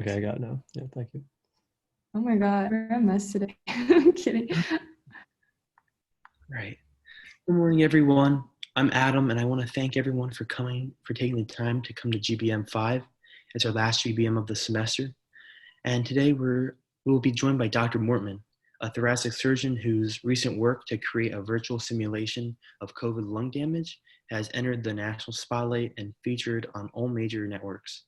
Okay, I got it now. Yeah, thank you. Oh my God, we're a mess today. I'm kidding. Right. Good morning, everyone. I'm Adam, and I want to thank everyone for taking the time to come to GBM 5. It's our last GBM of the semester. And today we will be joined by Dr. Mortman, a thoracic surgeon whose recent work to create a virtual simulation of COVID lung damage has entered the national spotlight and featured on all major networks.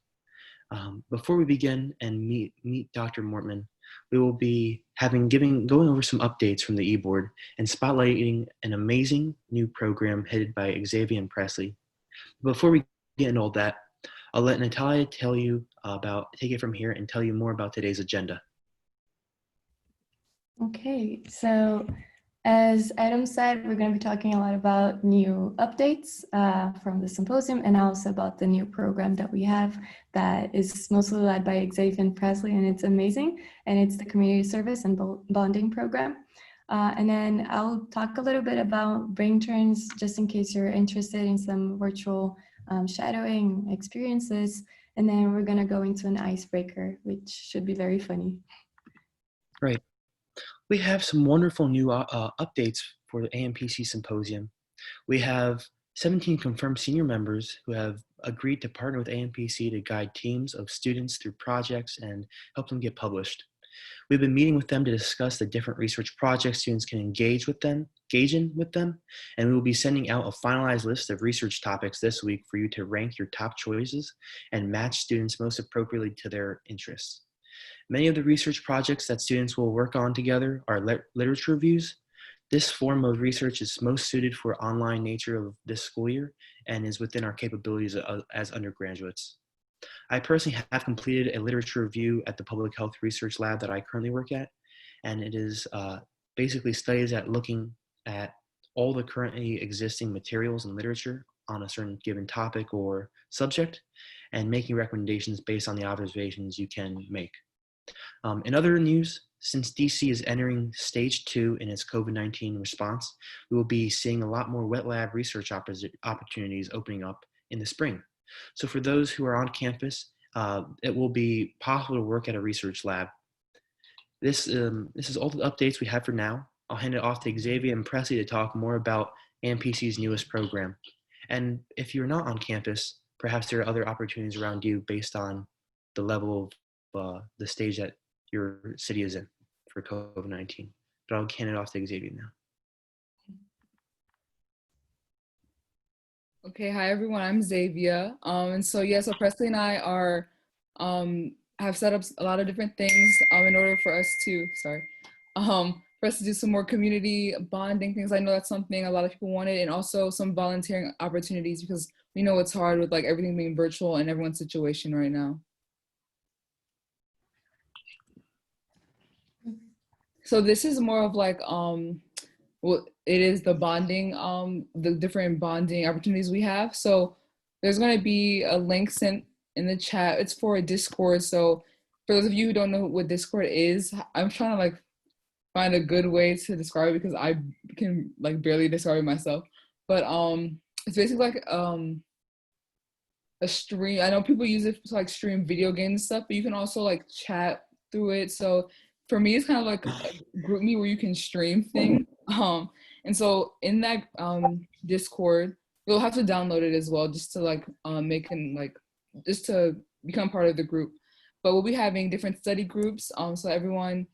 Before we begin and meet Dr. Mortman, we will be going over some updates from the e-board and spotlighting an amazing new program headed by Xavier and Presley. Before we get into all that, I'll let Natalia take it from here and tell you more about today's agenda. Okay, so as Adam said, we're going to be talking a lot about new updates from the symposium and also about the new program that we have that is mostly led by Xavier and Presley, and it's amazing. And it's the community service and bonding program. And then I'll talk a little bit about brain turns, just in case you're interested in some virtual shadowing experiences. And then we're going to go into an icebreaker, which should be very funny. Right. We have some wonderful new updates for the AMPC Symposium. We have 17 confirmed senior members who have agreed to partner with AMPC to guide teams of students through projects and help them get published. We've been meeting with them to discuss the different research projects students can engage in with them, and we will be sending out a finalized list of research topics this week for you to rank your top choices and match students most appropriately to their interests. Many of the research projects that students will work on together are literature reviews. This form of research is most suited for online nature of this school year and is within our capabilities as undergraduates. I personally have completed a literature review at the Public Health Research Lab that I currently work at, and it is basically studies at looking at all the currently existing materials and literature on a certain given topic or subject and making recommendations based on the observations you can make. In other news, since DC is entering stage 2 in its COVID-19 response, we will be seeing a lot more wet lab research opportunities opening up in the spring. So for those who are on campus, it will be possible to work at a research lab. This is all the updates we have for now. I'll hand it off to Xavier and Presley to talk more about AMPC's newest program. And if you're not on campus, perhaps there are other opportunities around you based on the level of the stage that your city is in for COVID-19. But I'll hand it off to Xavier now. Okay, hi everyone, I'm Xavier. And so so Presley and I are have set up a lot of different things in order for us to do some more community bonding things. I know that's something a lot of people wanted, and also some volunteering opportunities because we know it's hard with like everything being virtual and everyone's situation right now. So this is more of like, well, it is the bonding, the different bonding opportunities we have. So there's going to be a link sent in the chat. It's for a Discord. So for those of you who don't know what Discord is, I'm trying to like find a good way to describe it because I can like barely describe it myself. But it's basically like a stream. I know people use it to like stream video games and stuff, but you can also like chat through it. So for me, it's kind of like a group me where you can stream things. And so in that Discord, you'll have to download it as well, just to like just to become part of the group. But we'll be having different study groups, so everyone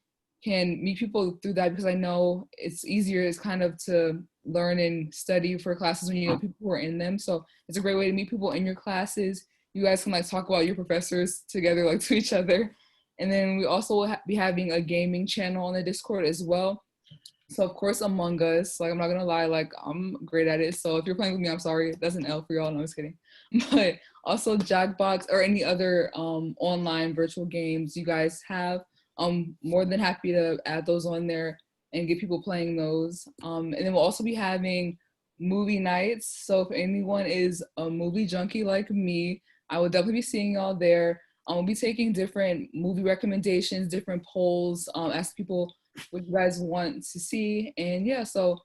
can meet people through that, because I know it's easier, it's kind of to learn and study for classes when you know people who are in them. So it's a great way to meet people in your classes. You guys can like talk about your professors together, like to each other. And then we also will be having a gaming channel on the Discord as well. So of course, Among Us, like I'm not gonna lie, like I'm great at it. So if you're playing with me, I'm sorry, that's an L for y'all, no, I'm just kidding. But also Jackbox or any other online virtual games you guys have, I'm more than happy to add those on there and get people playing those. And then we'll also be having movie nights. So if anyone is a movie junkie like me, I will definitely be seeing y'all there. We'll be taking different movie recommendations, different polls, ask people what you guys want to see. And yeah, so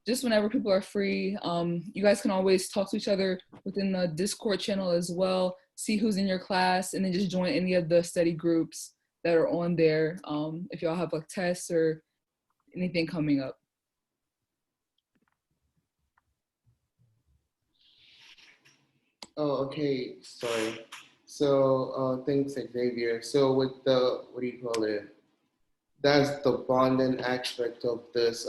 just whenever people are free, you guys can always talk to each other within the Discord channel as well. see who's in your class, and then just join any of the study groups that are on there if y'all have like tests or anything coming up. Oh, okay, sorry. So thanks, Xavier. So with the, what do you call it? That's the bonding aspect of this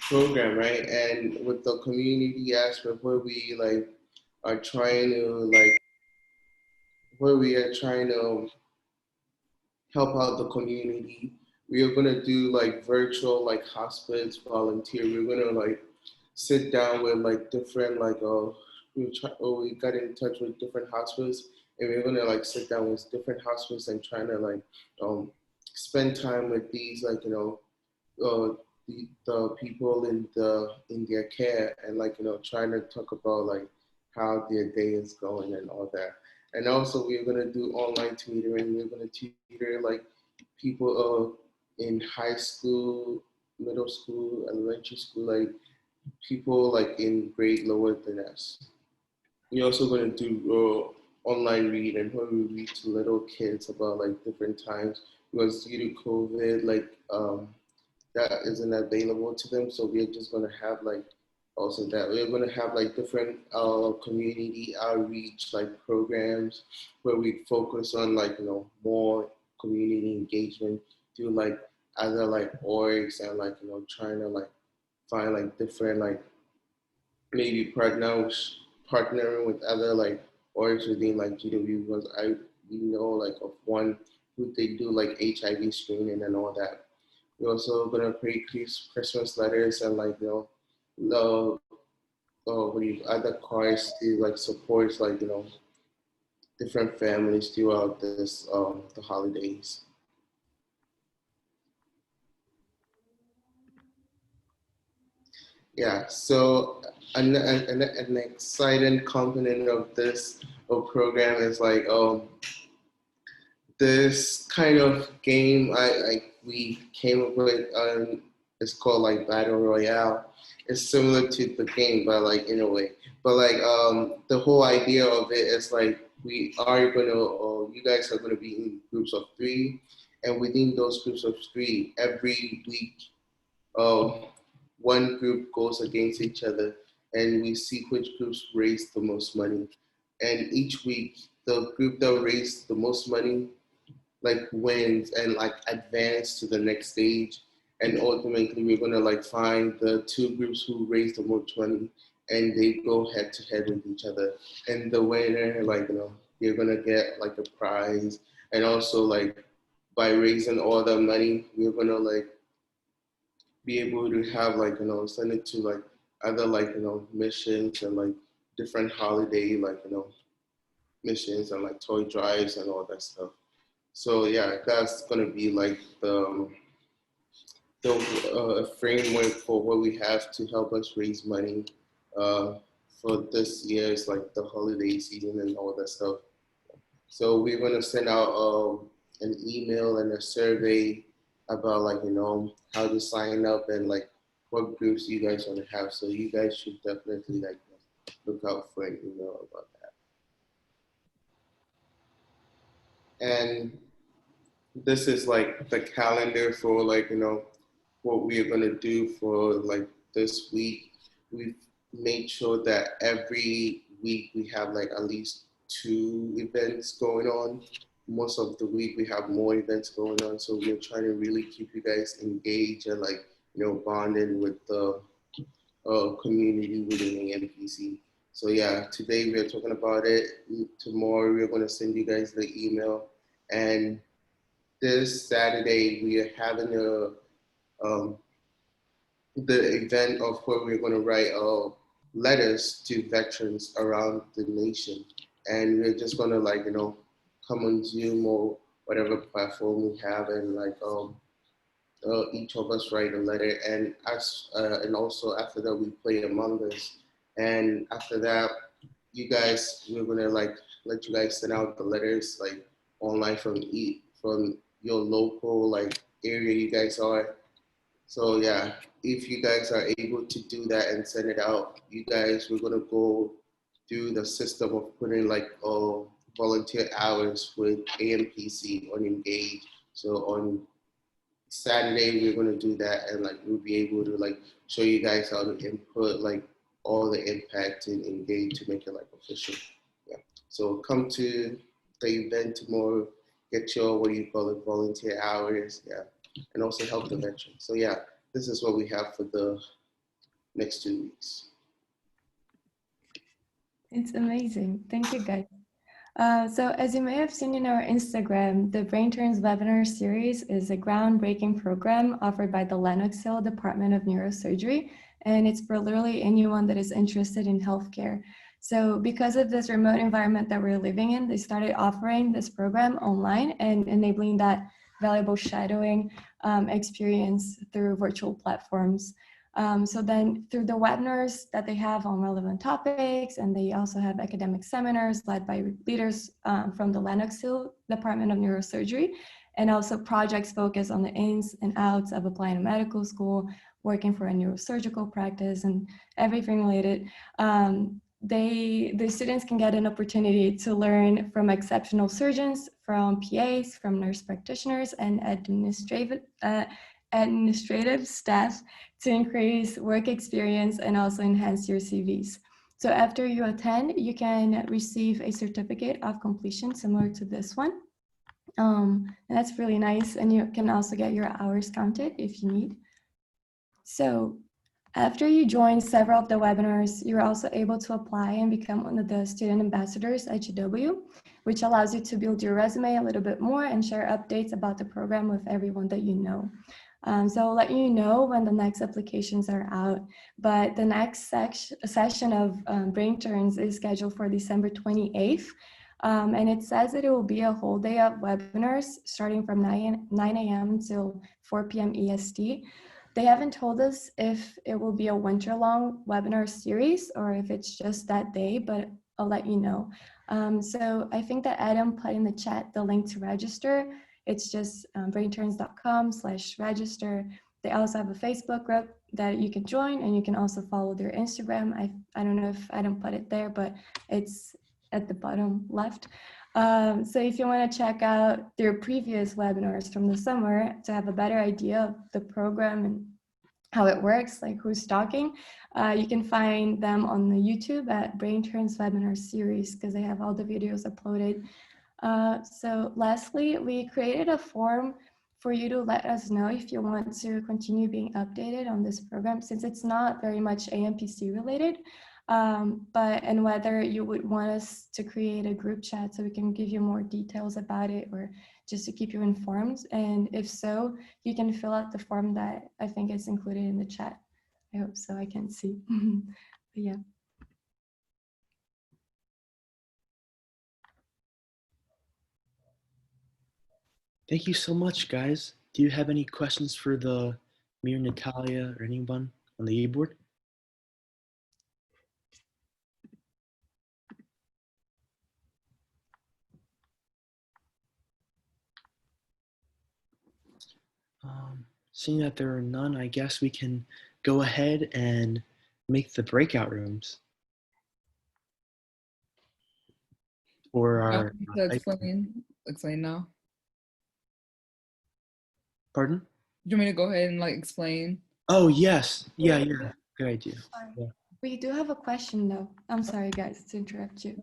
program, right? And with the community aspect where we like are trying to like, where we are trying to help out the community. We are gonna do like virtual like hospice volunteer. We're gonna like sit down with like different like we got in touch with different hospice, and we're gonna like sit down with different hospice and trying to like spend time with these like the people in their care, and like trying to talk about like how their day is going and all that. And also we're gonna do online tutoring. We're gonna tutor like people in high school, middle school, elementary school, like people like in grade lower than us. We're also going to do online reading where we read to little kids about like different times, because due to COVID, like that isn't available to them. So we're just going to have like also that we're going to have like different community outreach like programs where we focus on like more community engagement through like other like orgs, and like trying to like find like different like maybe partnering with other like orgs within like GW, because we know like of one who they do like HIV screening and all that. We're also gonna create Christmas letters and like the other cards to like support like different families throughout this the holidays. Yeah, so an exciting component of this program is like this kind of game we came up with. It's called like Battle Royale. It's similar to the game, but like in a way. But like the whole idea of it is like we are gonna, you guys are gonna be in groups of 3, and within those groups of 3, every week, one group goes against each other, and we see which groups raise the most money. And each week, the group that raised the most money like wins and like advance to the next stage. And ultimately, we're gonna like find the 2 groups who raise the most money, and they go head to head with each other. And the winner, like they're gonna get like a prize, and also like by raising all the money, we're gonna like be able to have like send it to like other like missions and like different holiday like missions and like toy drives and all that stuff. So yeah, that's gonna be like the framework for what we have to help us raise money for this year's like the holiday season and all that stuff. So we're gonna send out an email and a survey about like how to sign up and like what groups you guys want to have. So you guys should definitely like look out for an email about that. And this is like the calendar for like what we're gonna do for like this week. We've made sure that every week we have like at least 2 events going on. Most of the week we have more events going on, so we're trying to really keep you guys engaged and like bonding with the community within the AMPC. So yeah, today we're talking about it. Tomorrow we're going to send you guys the email, and this Saturday we are having the event of where we're going to write letters to veterans around the nation, and we're just going to like come on Zoom or whatever platform we have, and like each of us write a letter, and and also after that we play Among Us, and after that you guys, we're gonna like let you guys send out the letters like online from your local like area you guys are. So yeah, if you guys are able to do that and send it out, you guys, we're gonna go through the system of putting like volunteer hours with AMPC on Engage. So on Saturday, we're going to do that, and like we'll be able to like show you guys how to input like all the impact in Engage to make it like official. Yeah. So come to the event tomorrow, get your, what do you call it, volunteer hours. Yeah. And also help the veterans. So yeah, this is what we have for the next 2 weeks. It's amazing. Thank you, guys. So as you may have seen in our Instagram, the Brain Turns webinar series is a groundbreaking program offered by the Lenox Hill Department of Neurosurgery, and it's for literally anyone that is interested in healthcare. So because of this remote environment that we're living in, they started offering this program online and enabling that valuable shadowing experience through virtual platforms. So then through the webinars that they have on relevant topics, and they also have academic seminars led by leaders from the Lenox Hill Department of Neurosurgery, and also projects focused on the ins and outs of applying to medical school, working for a neurosurgical practice, and everything related. The students can get an opportunity to learn from exceptional surgeons, from PAs, from nurse practitioners, and administrative staff to increase work experience and also enhance your CVs. So after you attend, you can receive a certificate of completion similar to this one. And that's really nice. And you can also get your hours counted if you need. So after you join several of the webinars, you're also able to apply and become one of the student ambassadors at GW, which allows you to build your resume a little bit more and share updates about the program with everyone that you know. So I'll let you know when the next applications are out, but the next session of Brain Turns is scheduled for December 28th. And it says that it will be a whole day of webinars starting from 9 a.m. until 4 p.m. EST. They haven't told us if it will be a winter-long webinar series or if it's just that day, but I'll let you know. So I think that Adam put in the chat the link to register. It's just brainturns.com/register. They also have a Facebook group that you can join, and you can also follow their Instagram. I don't know if Adam put it there, but it's at the bottom left. So if you want to check out their previous webinars from the summer to have a better idea of the program and how it works, like who's talking, you can find them on the YouTube at Brain Turns Webinar Series because they have all the videos uploaded. So lastly, we created a form for you to let us know if you want to continue being updated on this program, since it's not very much AMPC related, and whether you would want us to create a group chat so we can give you more details about it or just to keep you informed. And if so, you can fill out the form that I think is included in the chat. I hope so, I can see. But yeah. Thank you so much, guys. Do you have any questions for the Mir, Natalia, or anyone on the e-board? Seeing that there are none, I guess we can go ahead and make the breakout rooms. For our explain now. Pardon? Do you want me to go ahead and like explain? Oh yes, yeah, good idea. Yeah. We do have a question though. I'm sorry guys to interrupt you.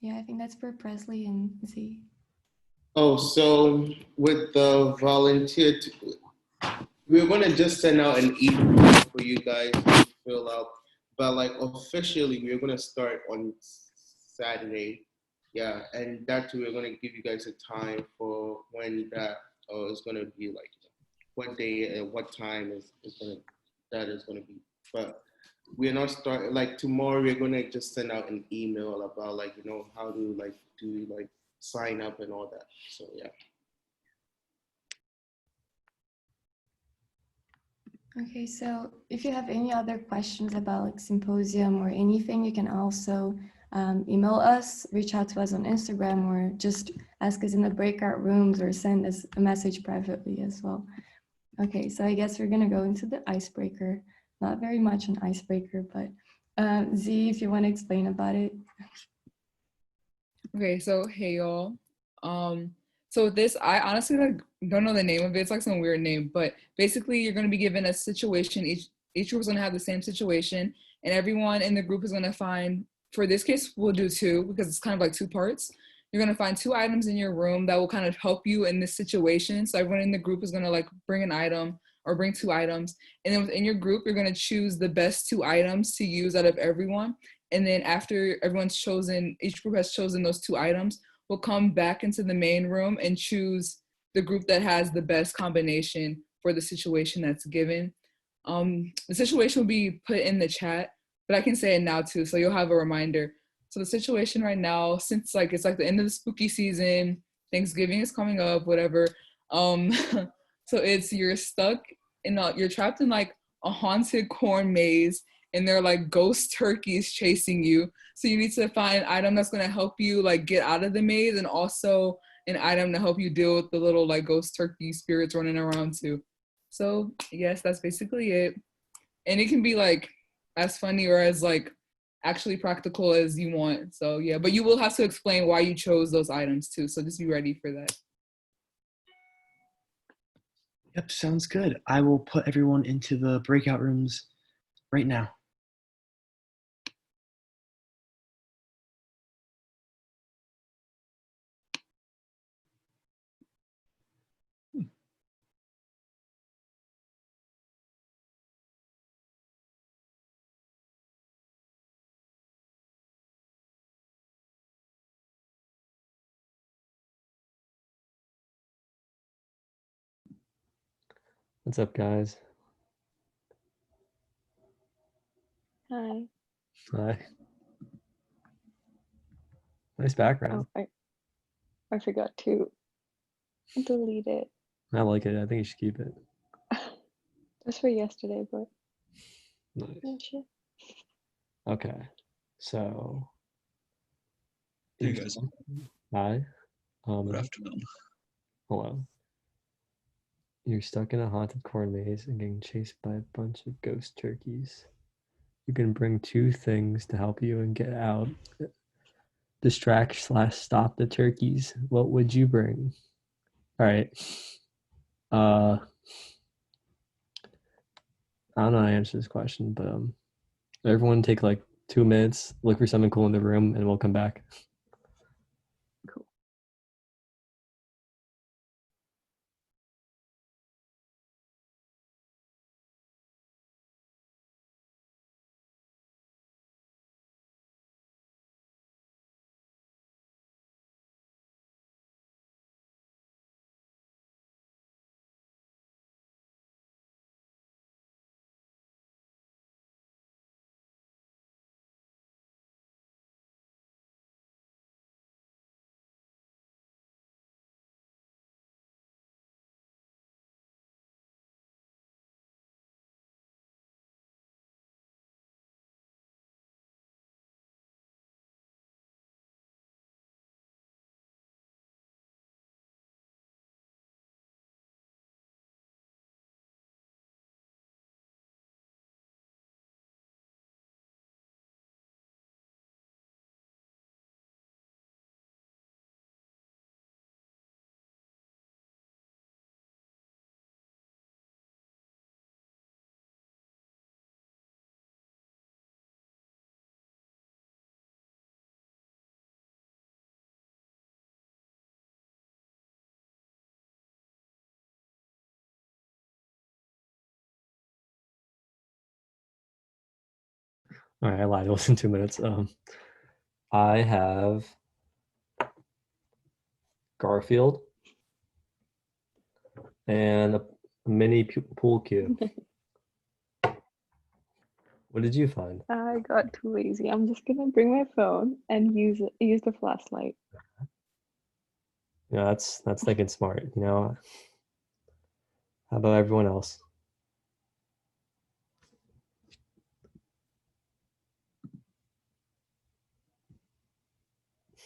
Yeah, I think that's for Presley and Z. Oh, so with the volunteer, we're gonna just send out an email for you guys to fill out, but like officially, we're gonna start on Saturday. Yeah, and that too, we're gonna give you guys a time for when that is gonna be, like what day and what time is gonna be. But we're not starting like tomorrow. We're gonna just send out an email about like how to like do like sign up and all that. So yeah. Okay, so if you have any other questions about like symposium or anything, you can also email us, reach out to us on Instagram, or just ask us in the breakout rooms or send us a message privately as well. Okay, so I guess we're gonna go into the icebreaker. Not very much an icebreaker, but Z, if you want to explain about it. Okay, so hey y'all. So with this, I honestly like don't know the name of it. It's like some weird name, but basically you're gonna be given a situation. Each group is gonna have the same situation, and everyone in the group is gonna find. For this case, we'll do two because it's kind of like two parts. You're gonna find two items in your room that will kind of help you in this situation. So everyone in the group is gonna like bring an item or bring two items, and then within your group, you're gonna choose the best two items to use out of everyone. And then after everyone's chosen, each group has chosen those two items, we'll come back into the main room and choose the group that has the best combination for the situation that's given. The situation will be put in the chat, but I can say it now too, so you'll have a reminder. So the situation right now, since like it's like the end of the spooky season, Thanksgiving is coming up, whatever. So it's you're trapped in like a haunted corn maze, and they're like ghost turkeys chasing you. So you need to find an item that's gonna help you like get out of the maze, and also an item to help you deal with the little like ghost turkey spirits running around too. So yes, that's basically it. And it can be like as funny or as like actually practical as you want. So yeah, but you will have to explain why you chose those items too. So just be ready for that. Yep, sounds good. I will put everyone into the breakout rooms right now. What's up, guys? Hi. Hi. Nice background. Oh, I forgot to delete it. I like it. I think you should keep it. That's for yesterday, but Nice. yeah, sure. Okay. So. Hey guys. Hi. Good afternoon. Hello. You're stuck in a haunted corn maze and getting chased by a bunch of ghost turkeys. You can bring two things to help you and get out. Distract/stop the turkeys. What would you bring? All right. I don't know how to answer this question, but everyone take like 2 minutes, look for something cool in the room, and we'll come back. Cool. All right, I lied. It wasn't 2 minutes. I have Garfield and a mini pool cue. What did you find? I got too lazy. I'm just gonna bring my phone and use the flashlight. Yeah, that's thinking smart. You know, how about everyone else?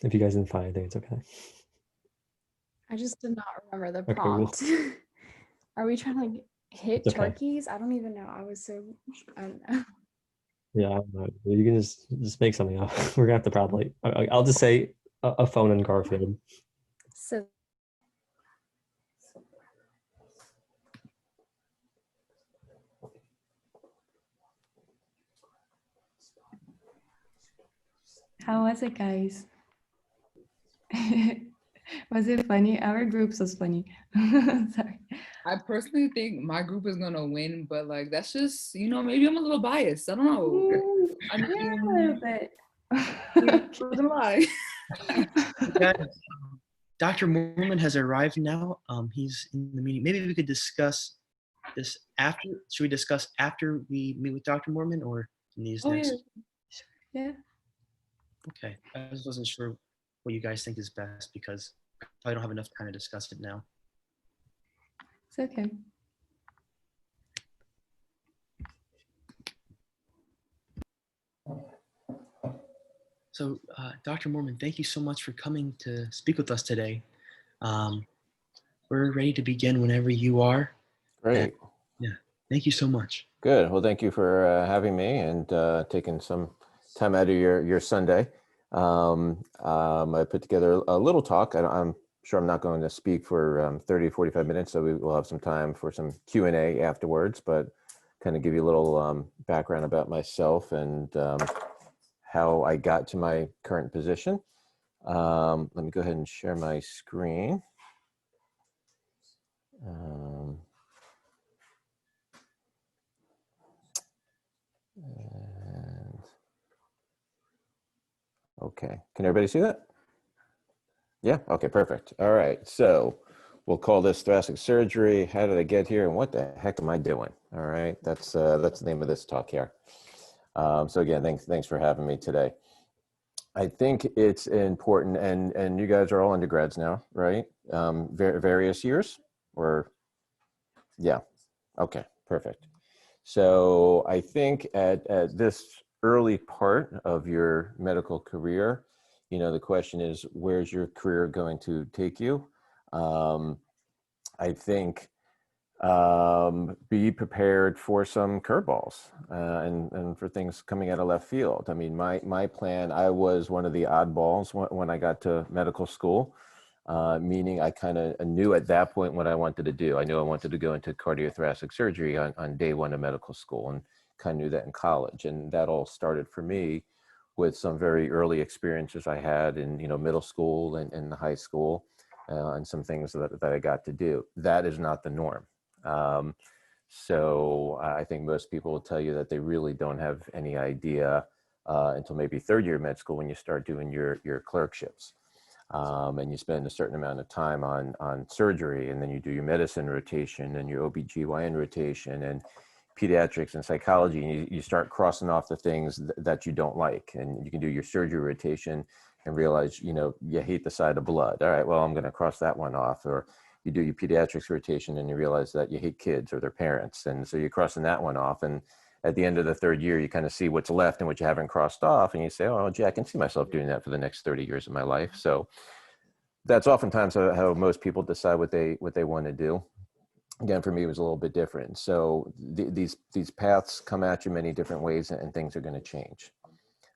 If you guys didn't find anything, it's okay. I just did not remember the Okay, well- prompt. Are we trying to Hit It's okay. turkeys? I don't even know. I don't know. Yeah, I don't know. You can just make something up. We're gonna have to probably. I'll just say a phone in Garfield. So How was it, guys? Was it funny? Our groups was funny. Sorry. I personally think my group is gonna win, but like that's just, you know, maybe I'm a little biased. I don't know. I Yeah, a mean, little bit. wouldn't lie. Guys, Dr. Mormon has arrived now. He's in the meeting. Maybe we could discuss this after. Should we discuss after we meet with Dr. Mormon or in these Oh next? yeah. Yeah, Okay, I just wasn't sure what you guys think is best because I don't have enough time to discuss it now. it's okay. So, Dr. Mormon, thank you so much for coming to speak with us today. We're ready to begin whenever you are. Great. Yeah, thank you so much. Good. Well, thank you for having me and taking some time out of your Sunday. I put together a little talk. I'm sure I'm not going to speak for 30, 45 minutes, so we will have some time for some Q&A afterwards, but kind of give you a little background about myself and how I got to my current position. Let me go ahead and share my screen. And okay, can everybody see that? Yeah, okay, perfect. All right, so we'll call this thoracic surgery. How did I get here and what the heck am I doing? All right, that's the name of this talk here. So again, thanks for having me today. I think it's important, and you guys are all undergrads now, right? Various years, or yeah, okay, perfect. So I think at this early part of your medical career, you know, the question is, where's your career going to take you? I think be prepared for some curveballs and for things coming out of left field. I mean, my plan, I was one of the oddballs when I got to medical school, meaning I kind of knew at that point what I wanted to do. I knew I wanted to go into cardiothoracic surgery on day one of medical school, and kind of knew that in college. And that all started for me with some very early experiences I had in, you know, middle school and in high school, and some things that I got to do. That is not the norm. So I think most people will tell you that they really don't have any idea until maybe third year med school when you start doing your clerkships. And you spend a certain amount of time on surgery, and then you do your medicine rotation and your OBGYN rotation and pediatrics and psychology, and you start crossing off the things that you don't like. And you can do your surgery rotation and realize, you know, you hate the sight of blood. All right, well, I'm going to cross that one off. Or you do your pediatrics rotation and you realize that you hate kids or their parents. And so you're crossing that one off. And at the end of the third year, you kind of see what's left and what you haven't crossed off. And you say, oh, gee, I can see myself doing that for the next 30 years of my life. So that's oftentimes how most people decide what they want to do. Again, for me, it was a little bit different. So these paths come at you many different ways, and things are going to change.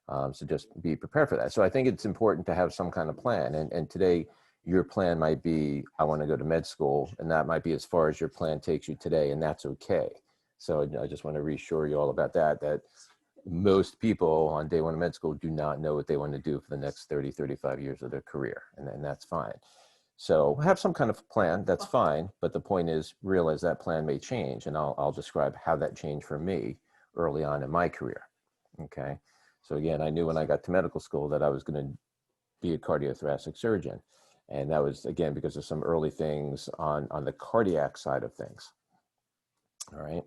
So just be prepared for that. So I think it's important to have some kind of plan. And today, your plan might be, I want to go to med school, and that might be as far as your plan takes you today, and that's okay. So I just want to reassure you all about that most people on day one of med school do not know what they want to do for the next 30, 35 years of their career, and that's fine. So have some kind of plan, that's fine, but the point is realize that plan may change, and I'll describe how that changed for me early on in my career, okay? So again, I knew when I got to medical school that I was going to be a cardiothoracic surgeon, and that was, again, because of some early things on the cardiac side of things, all right?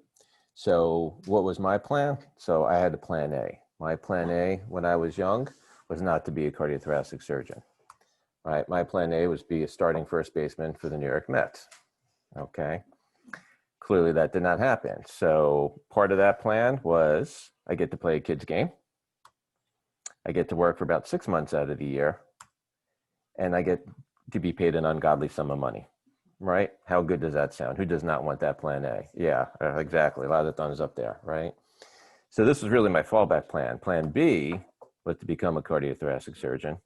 So what was my plan? So I had a plan A. My plan A when I was young was not to be a cardiothoracic surgeon. Right, my plan A was be a starting first baseman for the New York Mets. Okay, clearly that did not happen. So part of that plan was I get to play a kid's game. I get to work for about 6 months out of the year, and I get to be paid an ungodly sum of money. right? How good does that sound? Who does not want that plan A? Yeah, exactly. A lot of the thumbs up there, right? So this was really my fallback plan. Plan B was to become a cardiothoracic surgeon,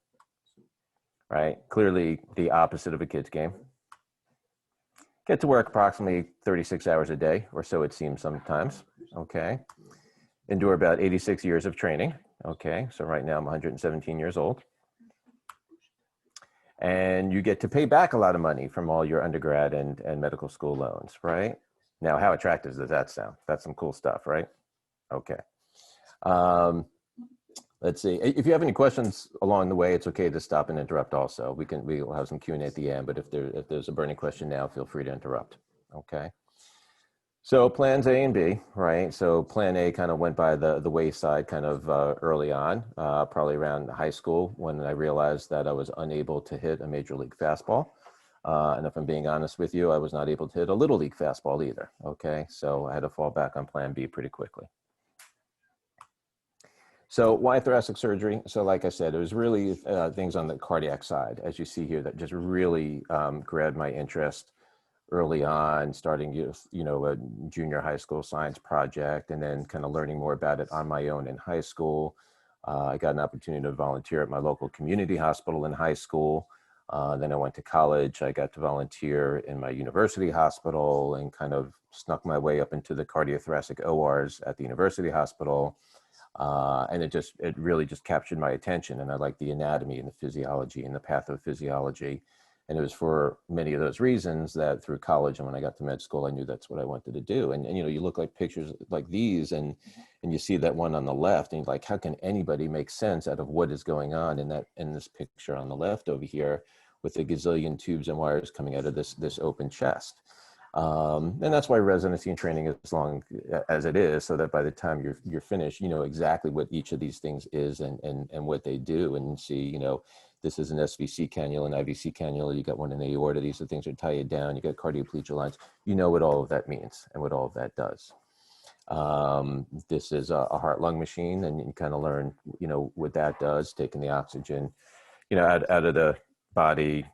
right? Clearly the opposite of a kid's game. Get to work approximately 36 hours a day, or so it seems sometimes, okay? Endure about 86 years of training, okay? So right now I'm 117 years old. And you get to pay back a lot of money from all your undergrad and medical school loans, right? Now, how attractive does that sound? That's some cool stuff, right? Okay. Let's see. If you have any questions along the way, it's okay to stop and interrupt also. We'll have some Q&A at the end, but if there's a burning question now, feel free to interrupt, okay? So plans A and B, right? So plan A kind of went by the wayside kind of early on, probably around high school when I realized that I was unable to hit a major league fastball. And if I'm being honest with you, I was not able to hit a little league fastball either, okay? So I had to fall back on plan B pretty quickly. So why thoracic surgery? So like I said, it was really things on the cardiac side, as you see here, that just really grabbed my interest early on, starting a junior high school science project, and then kind of learning more about it on my own in high school. I got an opportunity to volunteer at my local community hospital in high school. Then I went to college. I got to volunteer in my university hospital and kind of snuck my way up into the cardiothoracic ORs at the university hospital. And it really just captured my attention. And I liked the anatomy and the physiology and the pathophysiology. And it was for many of those reasons that through college and when I got to med school, I knew that's what I wanted to do. And you look like pictures like these and you see that one on the left and you're like, how can anybody make sense out of what is going on in this picture on the left over here with a gazillion tubes and wires coming out of this open chest? And that's why residency and training is as long as it is, so that by the time you're finished, you know exactly what each of these things is and what they do, and see, this is an SVC cannula, an IVC cannula, you got one in the aorta, these are things that tie you down, you got cardioplegia lines, you know what all of that means and what all of that does. This is a heart-lung machine, and you kind of learn, what that does, taking the oxygen, out of the body,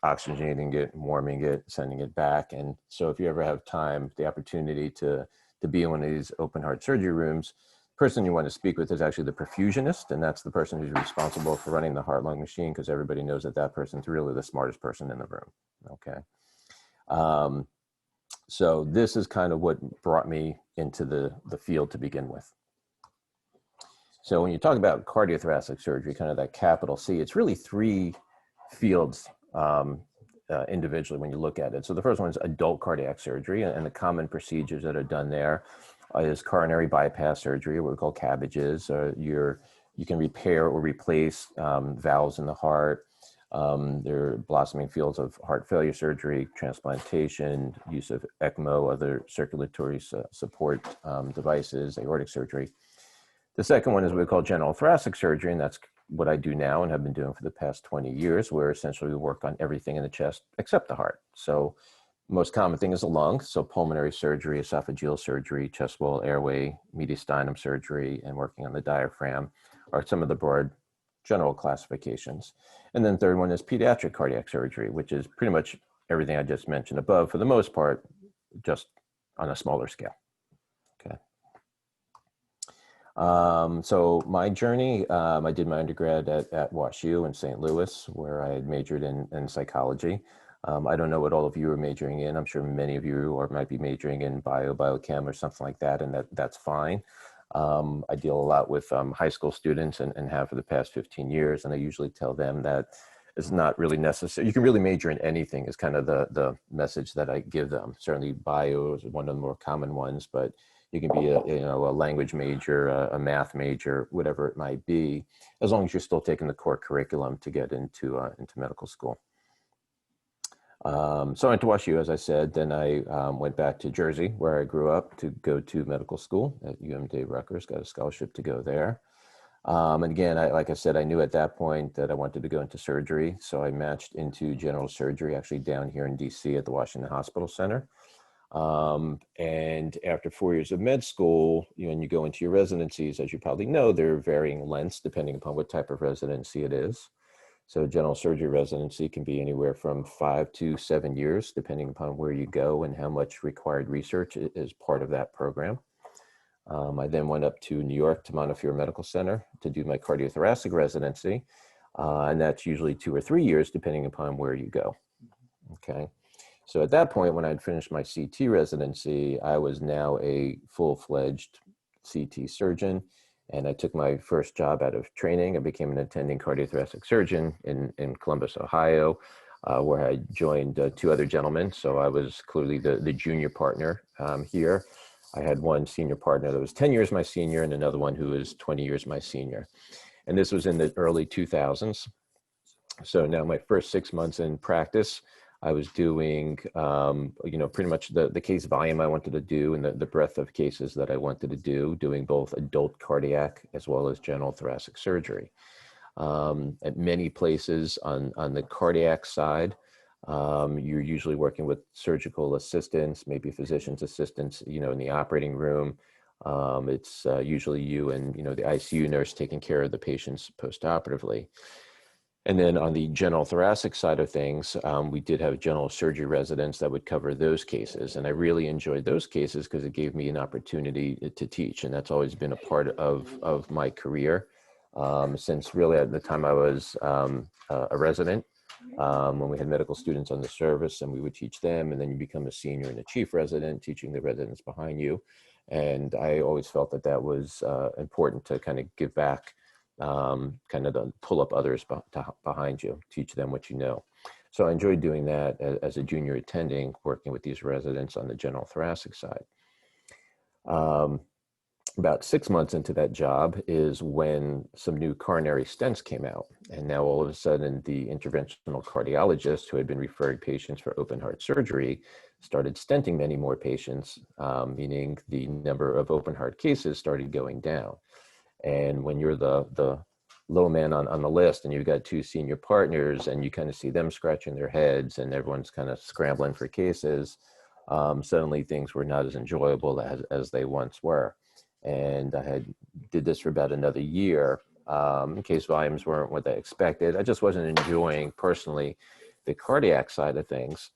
oxygenating it, warming it, sending it back. And so if you ever have time, the opportunity to be in one of these open heart surgery rooms, the person you want to speak with is actually the perfusionist, and that's the person who's responsible for running the heart-lung machine, because everybody knows that person's really the smartest person in the room, okay? So this is kind of what brought me into the field to begin with. So when you talk about cardiothoracic surgery, kind of that capital C, it's really three fields individually when you look at it. So the first one is adult cardiac surgery, and the common procedures that are done there is coronary bypass surgery, what we call cabbages. You can repair or replace valves in the heart. There are blossoming fields of heart failure surgery, transplantation, use of ECMO, other circulatory support devices, aortic surgery. The second one is what we call general thoracic surgery, and that's what I do now and have been doing for the past 20 years, where essentially we work on everything in the chest except the heart. So most common thing is the lung, so pulmonary surgery, esophageal surgery, chest wall, airway, mediastinum surgery, and working on the diaphragm are some of the broad general classifications. And then third one is pediatric cardiac surgery, which is pretty much everything I just mentioned above, for the most part, just on a smaller scale. Okay. So my journey, I did my undergrad at WashU in St. Louis, where I had majored in psychology. I don't know what all of you are majoring in. I'm sure many of you might be majoring in biochem or something like that, and that's fine. I deal a lot with high school students and have for the past 15 years, and I usually tell them that it's not really necessary. You can really major in anything is kind of the message that I give them. Certainly bio is one of the more common ones, but you can be a language major, a math major, whatever it might be, as long as you're still taking the core curriculum to get into medical school. So I went to WashU, as I said. Then I went back to Jersey, where I grew up, to go to medical school at UMD-Rutgers, got a scholarship to go there. And again, like I said, I knew at that point that I wanted to go into surgery. So I matched into general surgery, actually down here in DC at the Washington Hospital Center. And after 4 years of med school, when you go into your residencies, as you probably know, there are varying lengths depending upon what type of residency it is. So general surgery residency can be anywhere from 5 to 7 years, depending upon where you go and how much required research is part of that program. I then went up to New York to Montefiore Medical Center to do my cardiothoracic residency. And that's usually 2 or 3 years, depending upon where you go. Okay. So at that point, when I'd finished my CT residency, I was now a full-fledged CT surgeon. And I took my first job out of training. I became an attending cardiothoracic surgeon in Columbus, Ohio, where I joined 2 other gentlemen. So I was clearly the junior partner here. I had one senior partner that was 10 years my senior and another one who was 20 years my senior. And this was in the early 2000s. So now my first 6 months in practice, I was doing, pretty much the case volume I wanted to do and the breadth of cases that I wanted to do, doing both adult cardiac as well as general thoracic surgery. At many places on the cardiac side, you're usually working with surgical assistants, maybe physician's assistants, in the operating room. It's usually you and, the ICU nurse taking care of the patients post-operatively. And then on the general thoracic side of things, we did have general surgery residents that would cover those cases. And I really enjoyed those cases because it gave me an opportunity to teach. And that's always been a part of my career since really at the time I was a resident, when we had medical students on the service and we would teach them. And then you become a senior and a chief resident, teaching the residents behind you. And I always felt that that was important to kind of give back, kind of to pull up others behind you, teach them what you know. So I enjoyed doing that as a junior attending, working with these residents on the general thoracic side. About 6 months into that job is when some new coronary stents came out. And now all of a sudden the interventional cardiologist who had been referring patients for open heart surgery started stenting many more patients, meaning the number of open heart cases started going down. And when you're the low man on the list and you've got 2 senior partners and you kind of see them scratching their heads and everyone's kind of scrambling for cases, suddenly things were not as enjoyable as they once were. And I did this for about another year. Case volumes weren't what I expected. I just wasn't enjoying personally the cardiac side of things.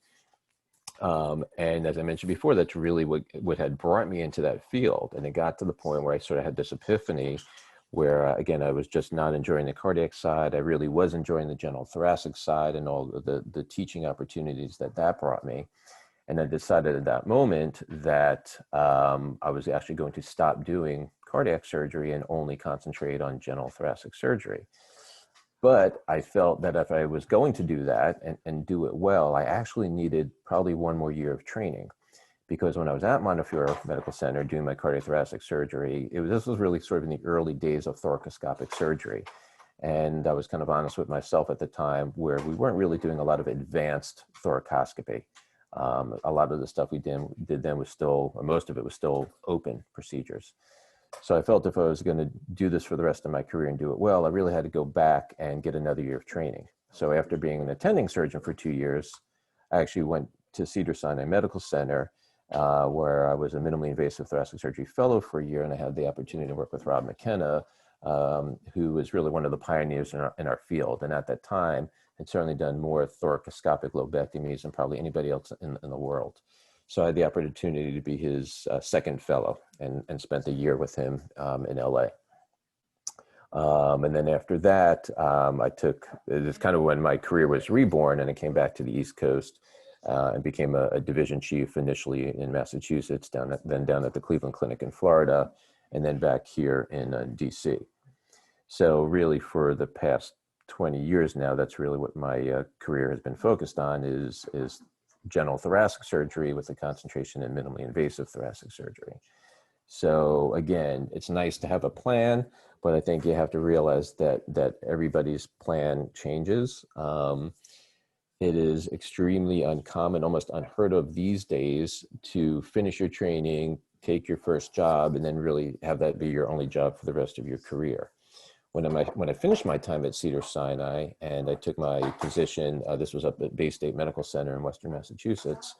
And as I mentioned before, that's really what had brought me into that field. And it got to the point where I sort of had this epiphany where, again, I was just not enjoying the cardiac side. I really was enjoying the general thoracic side and all of the teaching opportunities that brought me. And I decided at that moment that I was actually going to stop doing cardiac surgery and only concentrate on general thoracic surgery. But I felt that if I was going to do that and do it well, I actually needed probably 1 more year of training. Because when I was at Montefiore Medical Center doing my cardiothoracic surgery, this was really sort of in the early days of thoracoscopic surgery. And I was kind of honest with myself at the time where we weren't really doing a lot of advanced thoracoscopy. A lot of the stuff we did then was still, or most of it was still open procedures. So I felt if I was going to do this for the rest of my career and do it well, I really had to go back and get another year of training. So after being an attending surgeon for 2 years, I actually went to Cedars-Sinai Medical Center, where I was a minimally invasive thoracic surgery fellow for a year, and I had the opportunity to work with Rob McKenna, who was really one of the pioneers in our field. And at that time, had certainly done more thoracoscopic lobectomies than probably anybody else in the world. So I had the opportunity to be his second fellow and spent a year with him in LA. And then after that, it was kind of when my career was reborn and I came back to the East Coast and became a division chief initially in Massachusetts, then down at the Cleveland Clinic in Florida, and then back here in DC. So really for the past 20 years now, that's really what my career has been focused on is general thoracic surgery with a concentration in minimally invasive thoracic surgery. So again, it's nice to have a plan, but I think you have to realize that everybody's plan changes. It is extremely uncommon, almost unheard of these days to finish your training, take your first job, and then really have that be your only job for the rest of your career. When I finished my time at Cedars-Sinai and I took my position, this was up at Bay State Medical Center in Western Massachusetts,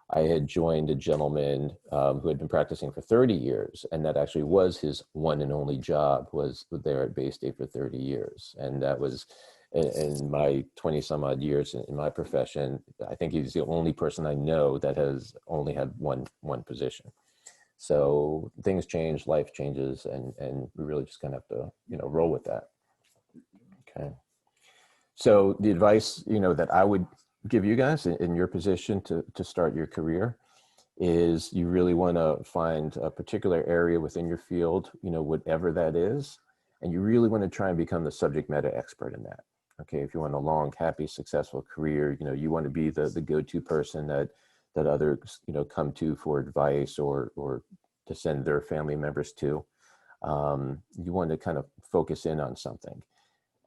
I had joined a gentleman who had been practicing for 30 years, and that actually was his one and only job, was there at Bay State for 30 years. And that was in my 20 some odd years in my profession, I think he's the only person I know that has only had one position. So things change, life changes, and we really just kind of have to, you know, roll with that. Okay. So the advice, you know, that I would give you guys in your position to start your career is you really want to find a particular area within your field, you know, whatever that is, and you really want to try and become the subject matter expert in that. Okay, if you want a long, happy, successful career, you know, you want to be the go-to person that others, you know, come to for advice or to send their family members to. You want to kind of focus in on something.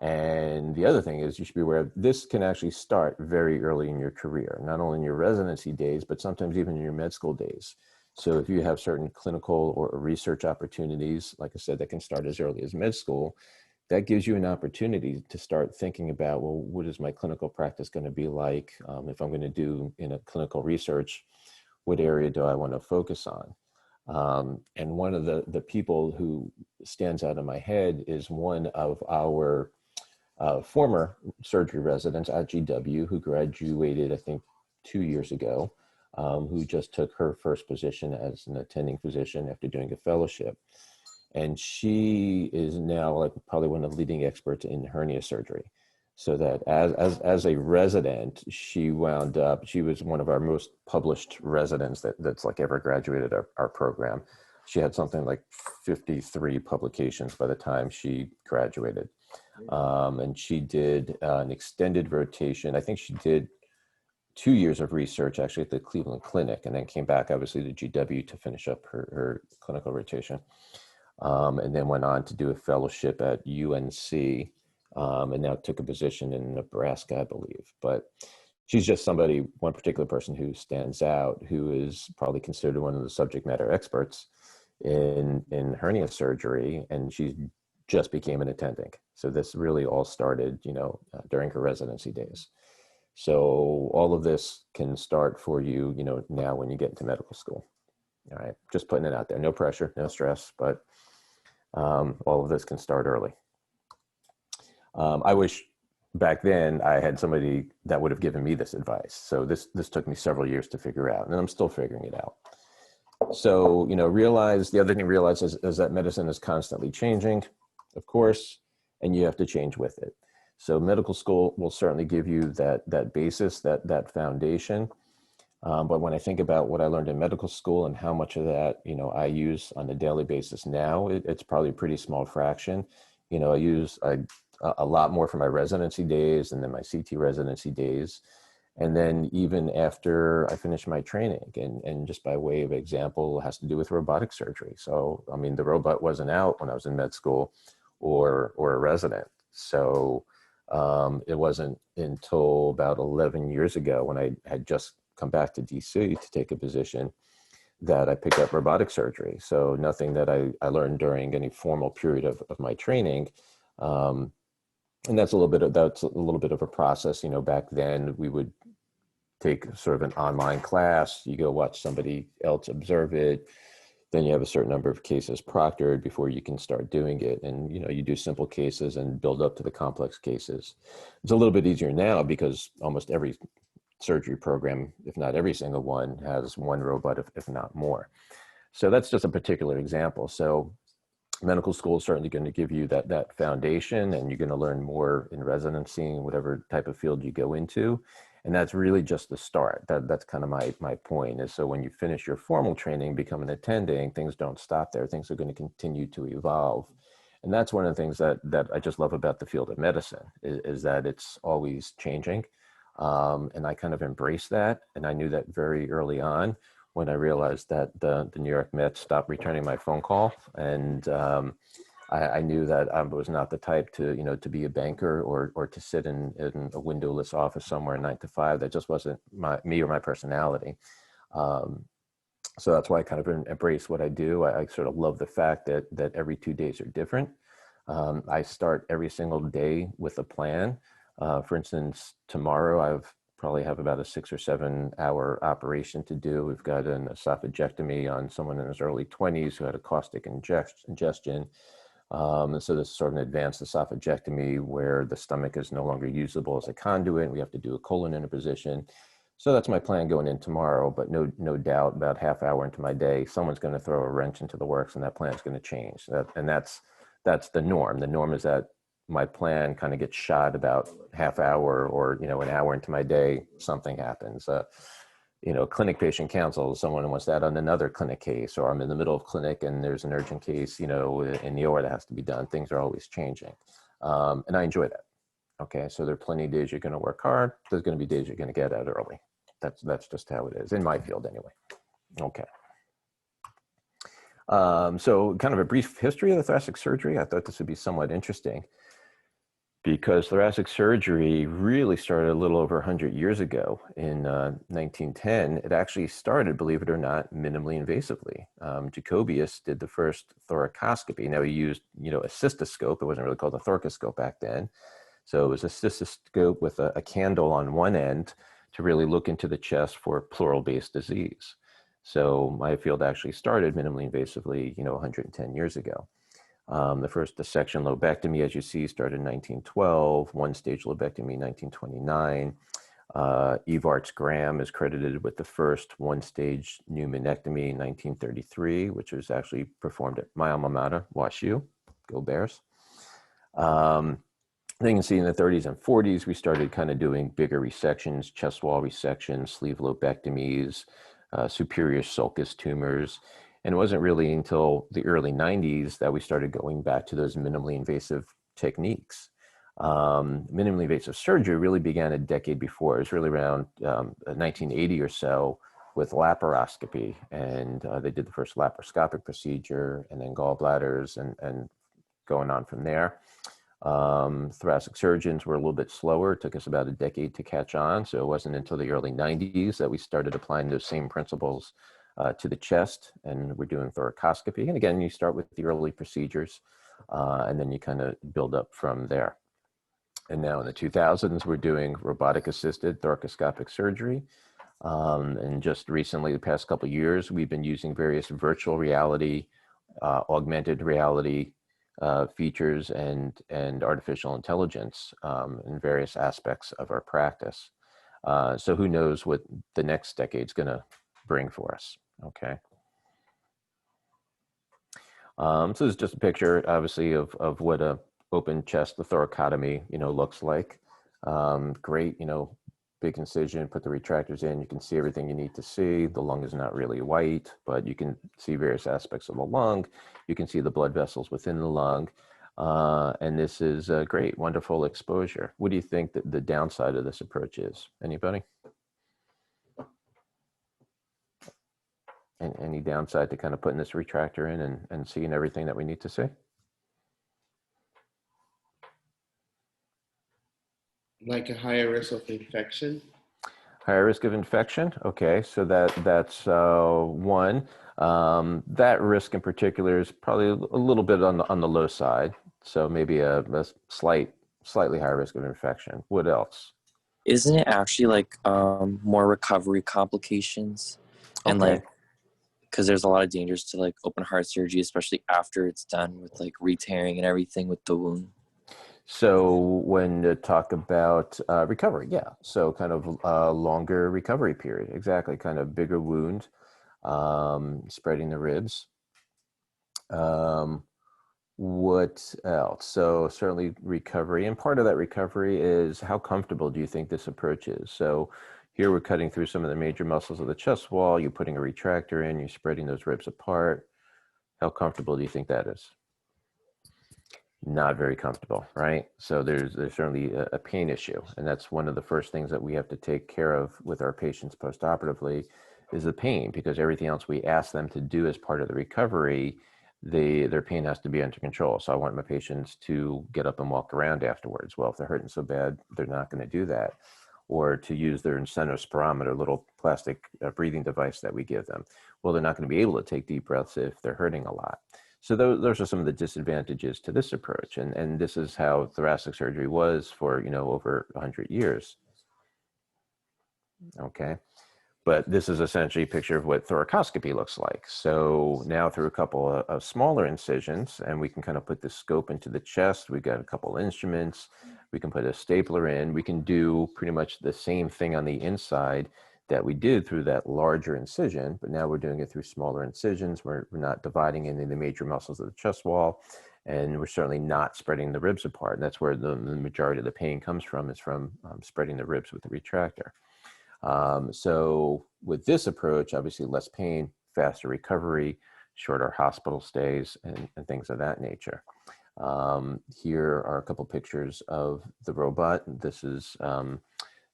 And the other thing is you should be aware of this can actually start very early in your career, not only in your residency days, but sometimes even in your med school days. So if you have certain clinical or research opportunities, like I said, that can start as early as med school, that gives you an opportunity to start thinking about, well, what is my clinical practice going to be like? If I'm going to do in a clinical research, what area do I want to focus on? And one of the people who stands out in my head is one of our former surgery residents at GW who graduated, I think, 2 years ago, who just took her first position as an attending physician after doing a fellowship. And she is now like probably one of the leading experts in hernia surgery. So that as a resident, she wound up, she was one of our most published residents that's like ever graduated our program. She had something like 53 publications by the time she graduated. And she did an extended rotation. I think she did 2 years of research actually at the Cleveland Clinic, and then came back obviously to GW to finish up her clinical rotation. And then went on to do a fellowship at UNC, and now took a position in Nebraska, I believe. But she's just somebody, one particular person who stands out, who is probably considered one of the subject matter experts in hernia surgery, and she just became an attending. So this really all started, you know, during her residency days. So all of this can start for you, you know, now when you get into medical school. All right, just putting it out there. No pressure, no stress, but all of this can start early. I wish back then I had somebody that would have given me this advice. So this took me several years to figure out, and I'm still figuring it out. So, you know, the other thing to realize is that medicine is constantly changing, of course, and you have to change with it. So medical school will certainly give you that basis, that foundation. But when I think about what I learned in medical school and how much of that, you know, I use on a daily basis now, it's probably a pretty small fraction. You know, I use a lot more for my residency days and then my CT residency days. And then even after I finished my training, and just by way of example, has to do with robotic surgery. So, I mean, the robot wasn't out when I was in med school or a resident. So it wasn't until about 11 years ago when I had just come back to DC to take a position that I picked up robotic surgery. So nothing that I learned during any formal period of my training. And that's a little bit of a process. You know, back then we would take sort of an online class, you go watch somebody else observe it, then you have a certain number of cases proctored before you can start doing it. And, you know, you do simple cases and build up to the complex cases. It's a little bit easier now because almost every surgery program, if not every single one, has one robot, if not more. So that's just a particular example. So medical school is certainly going to give you that foundation, and you're going to learn more in residency and whatever type of field you go into. And that's really just the start. That's kind of my point is, so when you finish your formal training, become an attending, things don't stop there. Things are going to continue to evolve. And that's one of the things that I just love about the field of medicine is that it's always changing. And I kind of embrace that. And I knew that very early on when I realized that the New York Mets stopped returning my phone call. And I knew that I was not the type to, you know, to be a banker or to sit in a windowless office somewhere 9 to 5. That just wasn't me or my personality. So that's why I kind of embrace what I do. I sort of love the fact that every 2 days are different. I start every single day with a plan. For instance, tomorrow I've probably have about a 6 or 7 hour operation to do. We've got an esophagectomy on someone in his early 20s who had a caustic ingestion. So this is sort of an advanced esophagectomy where the stomach is no longer usable as a conduit. We have to do a colon interposition. So that's my plan going in tomorrow, but no doubt about half hour into my day, someone's going to throw a wrench into the works and that plan is going to change. And that's the norm. The norm is that my plan kind of gets shot about half hour or, an hour into my day, something happens. Clinic patient counsel, someone wants that on another clinic case, or I'm in the middle of clinic and there's an urgent case, in the OR that has to be done. Things are always changing. And I enjoy that. Okay, so there are plenty of days you're going to work hard. There's going to be days you're going to get out early. That's just how it is in my field anyway. Okay. So kind of a brief history of the thoracic surgery. I thought this would be somewhat interesting because thoracic surgery really started a little over 100 years ago. In 1910, it actually started, believe it or not, minimally invasively. Jacobius did the first thoracoscopy. Now he used, a cystoscope. It wasn't really called a thoracoscope back then. So it was a cystoscope with a candle on one end to really look into the chest for pleural-based disease. So my field actually started minimally invasively, 110 years ago. The first dissection lobectomy, as you see, started in 1912, one-stage lobectomy 1929. Evarts Graham is credited with the first one-stage pneumonectomy in 1933, which was actually performed at my alma mater, WashU. Go Bears. Then you can see in the 30s and 40s, we started kind of doing bigger resections, chest wall resections, sleeve lobectomies, superior sulcus tumors. And it wasn't really until the early 90s that we started going back to those minimally invasive techniques. Minimally invasive surgery really began a decade before. It was really around 1980 or so with laparoscopy. And they did the first laparoscopic procedure and then gallbladders and going on from there. Thoracic surgeons were a little bit slower. It took us about a decade to catch on. So it wasn't until the early 90s that we started applying those same principles to the chest, and we're doing thoracoscopy. And again, you start with the early procedures, and then you kind of build up from there. And now in the 2000s, we're doing robotic assisted thoracoscopic surgery. And just recently, the past couple of years, we've been using various virtual reality, augmented reality features and artificial intelligence in various aspects of our practice. So who knows what the next decade's going to bring for us, okay? So this is just a picture, obviously, of what a open chest, the thoracotomy, looks like. Great, big incision, put the retractors in, you can see everything you need to see. The lung is not really white, but you can see various aspects of the lung. You can see the blood vessels within the lung. And this is a great, wonderful exposure. What do you think that the downside of this approach is? Anybody? Any downside to kind of putting this retractor in and seeing everything that we need to see? Like a higher risk of infection? Higher risk of infection. Okay, so that's one. That risk in particular is probably a little bit on the low side. So maybe a slightly higher risk of infection. What else? Isn't it actually like more recovery complications? And Okay. like, because there's a lot of dangers to like open heart surgery, especially after it's done with like re-tearing and everything with the wound. So when you talk about recovery, yeah. So kind of a longer recovery period. Exactly. Kind of bigger wound, spreading the ribs. What else? So certainly recovery. And part of that recovery is how comfortable do you think this approach is? So here we're cutting through some of the major muscles of the chest wall. You're putting a retractor in, you're spreading those ribs apart. How comfortable do you think that is? Not very comfortable, right? So there's certainly a pain issue. And that's one of the first things that we have to take care of with our patients postoperatively is the pain, because everything else we ask them to do as part of the recovery, their pain has to be under control. So I want my patients to get up and walk around afterwards. Well, if they're hurting so bad, they're not going to do that. Or to use their incentive-spirometer, little plastic breathing device that we give them. Well, they're not going to be able to take deep breaths if they're hurting a lot. So those are some of the disadvantages to this approach. And this is how thoracic surgery was for, over 100 years. Okay. But this is essentially a picture of what thoracoscopy looks like. So now through a couple of smaller incisions, and we can kind of put the scope into the chest. We've got a couple instruments. We can put a stapler in. We can do pretty much the same thing on the inside that we did through that larger incision, but now we're doing it through smaller incisions. We're not dividing any of the major muscles of the chest wall, and we're certainly not spreading the ribs apart. And that's where the majority of the pain comes from, is from spreading the ribs with the retractor. So with this approach, obviously less pain, faster recovery, shorter hospital stays, and things of that nature. Here are a couple pictures of the robot. This is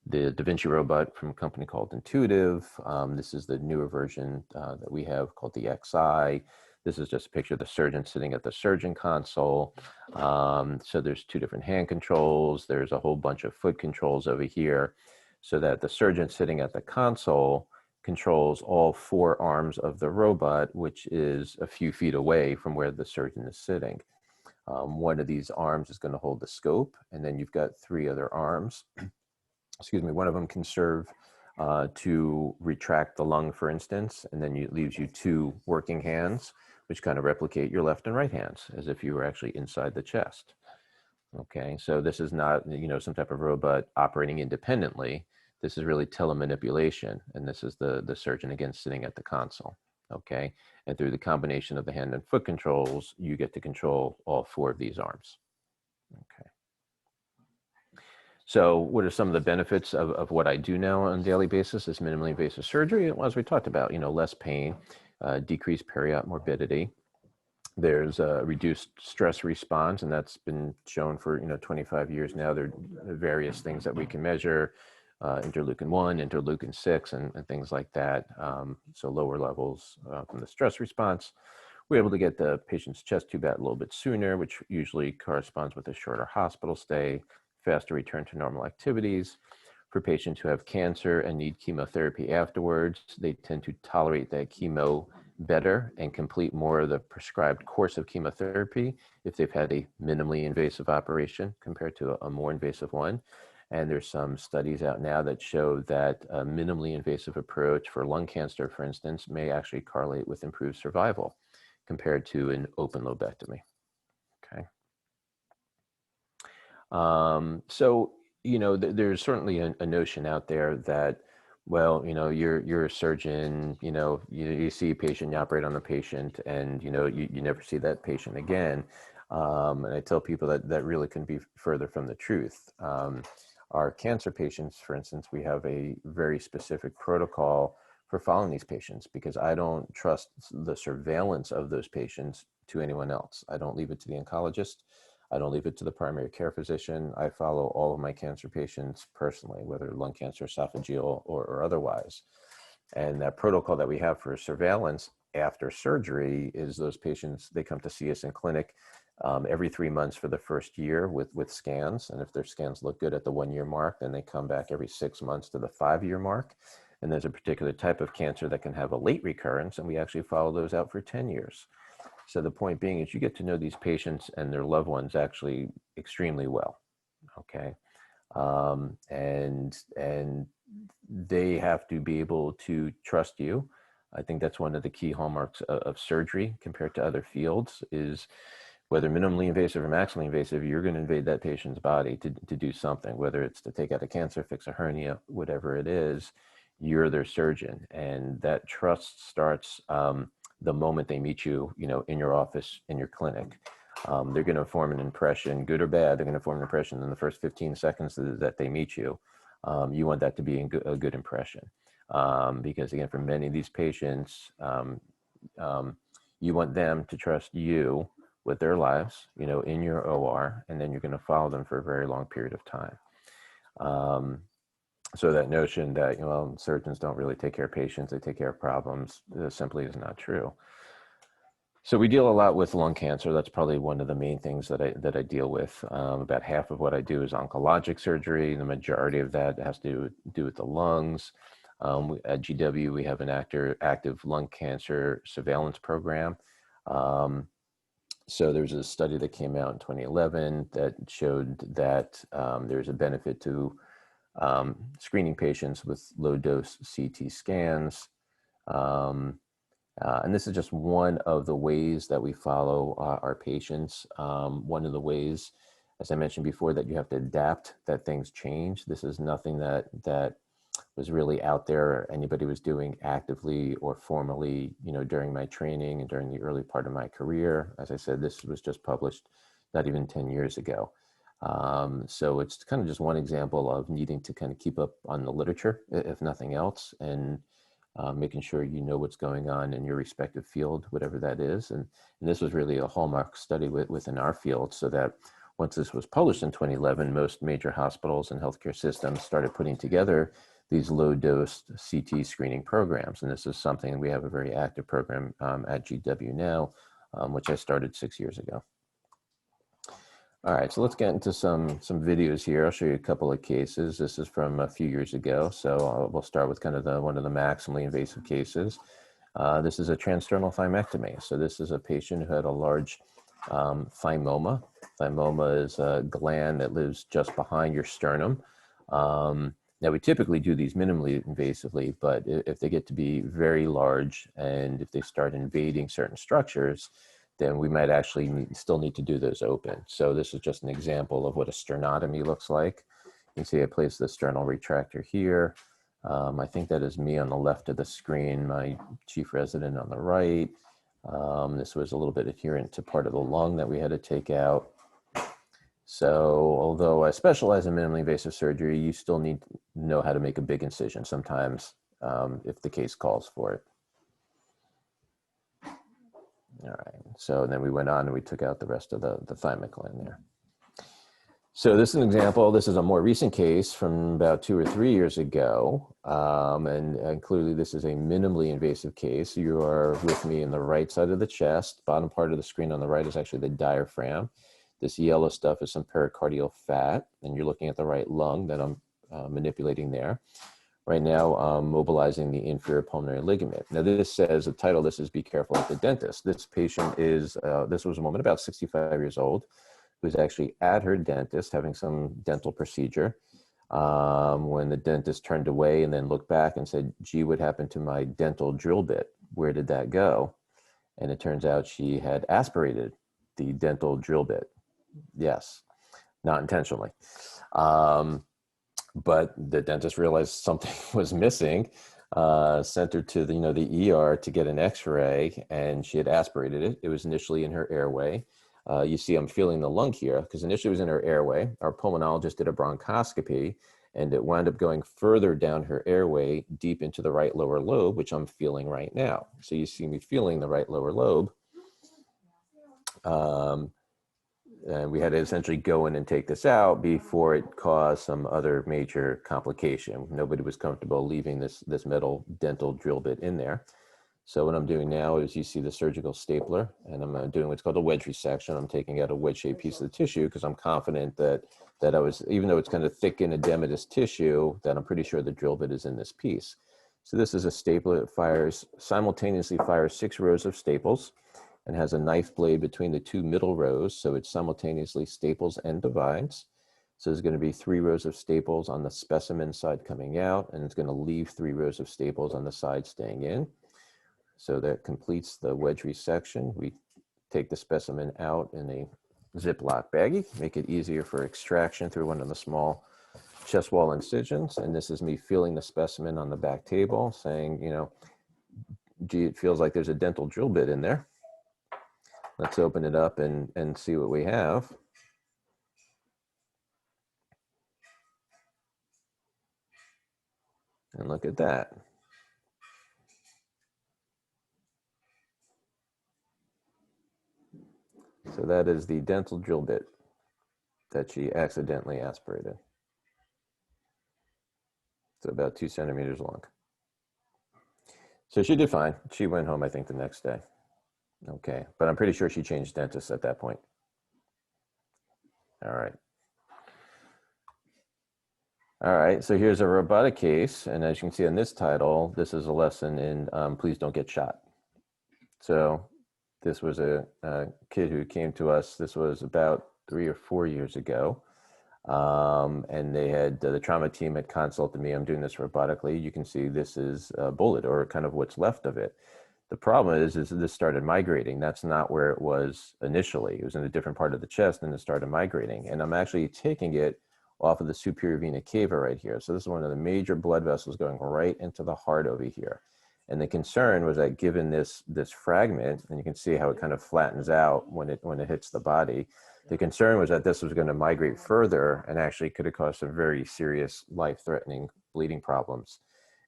the Da Vinci robot from a company called Intuitive. This is the newer version that we have called the XI. This is just a picture of the surgeon sitting at the surgeon console. So there's two different hand controls. There's a whole bunch of foot controls over here, so that the surgeon sitting at the console controls all four arms of the robot, which is a few feet away from where the surgeon is sitting. One of these arms is going to hold the scope, and then you've got three other arms. Excuse me, one of them can serve to retract the lung, for instance, and then it leaves you two working hands, which kind of replicate your left and right hands, as if you were actually inside the chest. Okay, so this is not, you know, some type of robot operating independently. This is really telemanipulation, and this is the surgeon, again, sitting at the console. Okay, and through the combination of the hand and foot controls, you get to control all four of these arms. Okay. So what are some of the benefits of what I do now on a daily basis is minimally invasive surgery? Well, as we talked about, you know, less pain, decreased periop morbidity. There's a reduced stress response, and that's been shown for, you know, 25 years now. There are various things that we can measure, interleukin-1, interleukin-6, and things like that. So lower levels from the stress response. We're able to get the patient's chest tube out a little bit sooner, which usually corresponds with a shorter hospital stay, faster return to normal activities. For patients who have cancer and need chemotherapy afterwards, they tend to tolerate that chemo better and complete more of the prescribed course of chemotherapy if they've had a minimally invasive operation compared to a more invasive one. And there's some studies out now that show that a minimally invasive approach for lung cancer, for instance, may actually correlate with improved survival compared to an open lobectomy. Okay. So, you know, there's certainly a notion out there that, well, you know, you're a surgeon, you know, you see a patient, you operate on the patient, and, you know, you never see that patient again. And I tell people that really couldn't be further from the truth. Our cancer patients, for instance, we have a very specific protocol for following these patients, because I don't trust the surveillance of those patients to anyone else. I don't leave it to the oncologist. I don't leave it to the primary care physician. I follow all of my cancer patients personally, whether lung cancer, esophageal, or otherwise. And that protocol that we have for surveillance after surgery is those patients, they come to see us in clinic every 3 months for the first year with scans. And if their scans look good at the 1 year mark, then they come back every 6 months to the 5 year mark. And there's a particular type of cancer that can have a late recurrence, and we actually follow those out for 10 years. So the point being is you get to know these patients and their loved ones actually extremely well, okay? And they have to be able to trust you. I think that's one of the key hallmarks of surgery compared to other fields, is whether minimally invasive or maximally invasive, you're going to invade that patient's body to do something, whether it's to take out a cancer, fix a hernia, whatever it is, you're their surgeon. And that trust starts the moment they meet you, you know, in your office, in your clinic. They're going to form an impression, good or bad. They're going to form an impression in the first 15 seconds that they meet you. You want that to be a good impression, because again, for many of these patients, you want them to trust you with their lives, you know, in your OR, and then you're going to follow them for a very long period of time. So that notion that, you know, surgeons don't really take care of patients, they take care of problems, simply is not true. So we deal a lot with lung cancer. That's probably one of the main things that I deal with. About half of what I do is oncologic surgery. The majority of that has to do with the lungs. At GW, we have an active lung cancer surveillance program. So there's a study that came out in 2011 that showed that there's a benefit to screening patients with low-dose CT scans. And this is just one of the ways that we follow our patients. One of the ways, as I mentioned before, that you have to adapt, that things change. This is nothing that was really out there, anybody was doing actively or formally, during my training and during the early part of my career. As I said, this was just published not even 10 years ago. So it's kind of just one example of needing to kind of keep up on the literature, if nothing else, and making sure you know what's going on in your respective field, whatever that is. And this was really a hallmark study within our field, so that once this was published in 2011, most major hospitals and healthcare systems started putting together these low-dose CT screening programs. And this is something, we have a very active program at GW now, which I started 6 years ago. All right, so let's get into some videos here. I'll show you a couple of cases. This is from a few years ago. So we'll start with kind of one of the maximally invasive cases. This is a transternal thymectomy. So this is a patient who had a large thymoma. Thymoma is a gland that lives just behind your sternum. Now we typically do these minimally invasively, but if they get to be very large and if they start invading certain structures, then we might actually still need to do those open. So this is just an example of what a sternotomy looks like. You can see I placed the sternal retractor here. I think that is me on the left of the screen, my chief resident on the right. This was a little bit adherent to part of the lung that we had to take out. So although I specialize in minimally invasive surgery, you still need to know how to make a big incision sometimes if the case calls for it. All right, so then we went on and we took out the rest of the thymic gland there. So this is an example. This is a more recent case from about 2 or 3 years ago. And clearly this is a minimally invasive case. You are with me in the right side of the chest. Bottom part of the screen on the right is actually the diaphragm. This yellow stuff is some pericardial fat, and you're looking at the right lung that I'm manipulating there. Right now, I'm mobilizing the inferior pulmonary ligament. Now this says, the title, this is Be Careful at the Dentist. This patient is, this was a woman about 65 years old, who was actually at her dentist having some dental procedure. When the dentist turned away and then looked back and said, gee, what happened to my dental drill bit? Where did that go? And it turns out she had aspirated the dental drill bit. Yes, not intentionally. But the dentist realized something was missing, sent her to the ER to get an X-ray, and she had aspirated it. It was initially in her airway. You see I'm feeling the lung here because initially it was in her airway. Our pulmonologist did a bronchoscopy, and it wound up going further down her airway, deep into the right lower lobe, which I'm feeling right now. So you see me feeling the right lower lobe. And we had to essentially go in and take this out before it caused some other major complication. Nobody was comfortable leaving this metal dental drill bit in there. So what I'm doing now is you see the surgical stapler, and I'm doing what's called a wedge resection. I'm taking out a wedge-shaped piece of the tissue because I'm confident that I was, even though it's kind of thick and edematous tissue, that I'm pretty sure the drill bit is in this piece. So this is a stapler that simultaneously fires 6 rows of staples, and has a knife blade between the 2 middle rows, so it simultaneously staples and divides. So there's going to be 3 rows of staples on the specimen side coming out, and it's going to leave 3 rows of staples on the side staying in. So that completes the wedge resection. We take the specimen out in a Ziploc baggie, make it easier for extraction through one of the small chest wall incisions. And this is me feeling the specimen on the back table, saying, gee, it feels like there's a dental drill bit in there. Let's open it up and see what we have. And look at that. So that is the dental drill bit that she accidentally aspirated. It's about 2 centimeters long. So she did fine. She went home, I think, the next day. Okay, but I'm pretty sure she changed dentists at that point. All right. All right, so here's a robotic case. And as you can see on this title, this is a lesson in please don't get shot. So this was a kid who came to us. This was about 3 or 4 years ago. And they had the trauma team had consulted me. I'm doing this robotically. You can see this is a bullet, or kind of what's left of it. The problem is this started migrating. That's not where it was initially. It was in a different part of the chest, and it started migrating. And I'm actually taking it off of the superior vena cava right here. So this is one of the major blood vessels going right into the heart over here. And the concern was that given this fragment, and you can see how it kind of flattens out when it hits the body, the concern was that this was going to migrate further and actually could have caused some very serious life-threatening bleeding problems,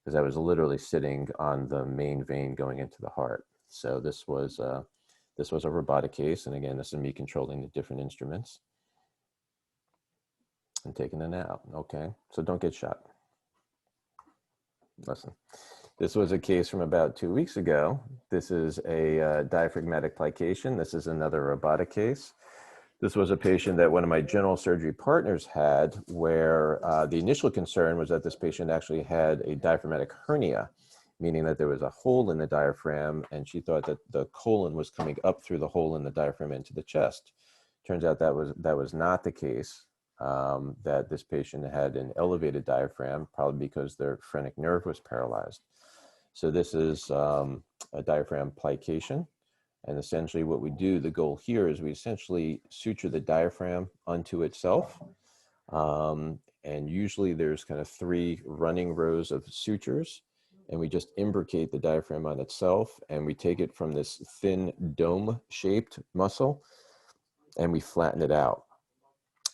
because I was literally sitting on the main vein going into the heart. So this was a robotic case, and again, this is me controlling the different instruments and taking it out. Okay, so don't get shot. Listen, this was a case from about 2 weeks ago. This is a diaphragmatic plication. This is another robotic case. This was a patient that one of my general surgery partners had, where the initial concern was that this patient actually had a diaphragmatic hernia, meaning that there was a hole in the diaphragm, and she thought that the colon was coming up through the hole in the diaphragm into the chest. Turns out that was not the case, that this patient had an elevated diaphragm, probably because their phrenic nerve was paralyzed. So this is a diaphragm plication. And essentially what we do, the goal here is we essentially suture the diaphragm onto itself. And usually there's kind of 3 running rows of sutures, and we just imbricate the diaphragm on itself, and we take it from this thin dome shaped muscle and we flatten it out.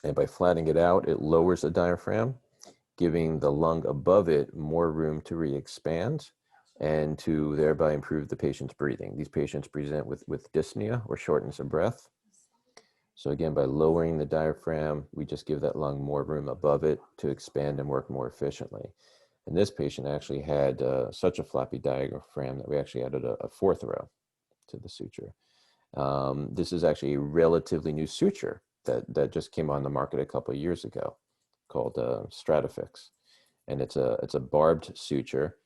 And by flattening it out, it lowers the diaphragm, giving the lung above it more room to re-expand and to thereby improve the patient's breathing. These patients present with dyspnea or shortness of breath. So again, by lowering the diaphragm, we just give that lung more room above it to expand and work more efficiently. And this patient actually had such a floppy diaphragm that we actually added a 4th row to the suture. This is actually a relatively new suture that just came on the market a couple of years ago, called Stratifix. And it's a barbed suture,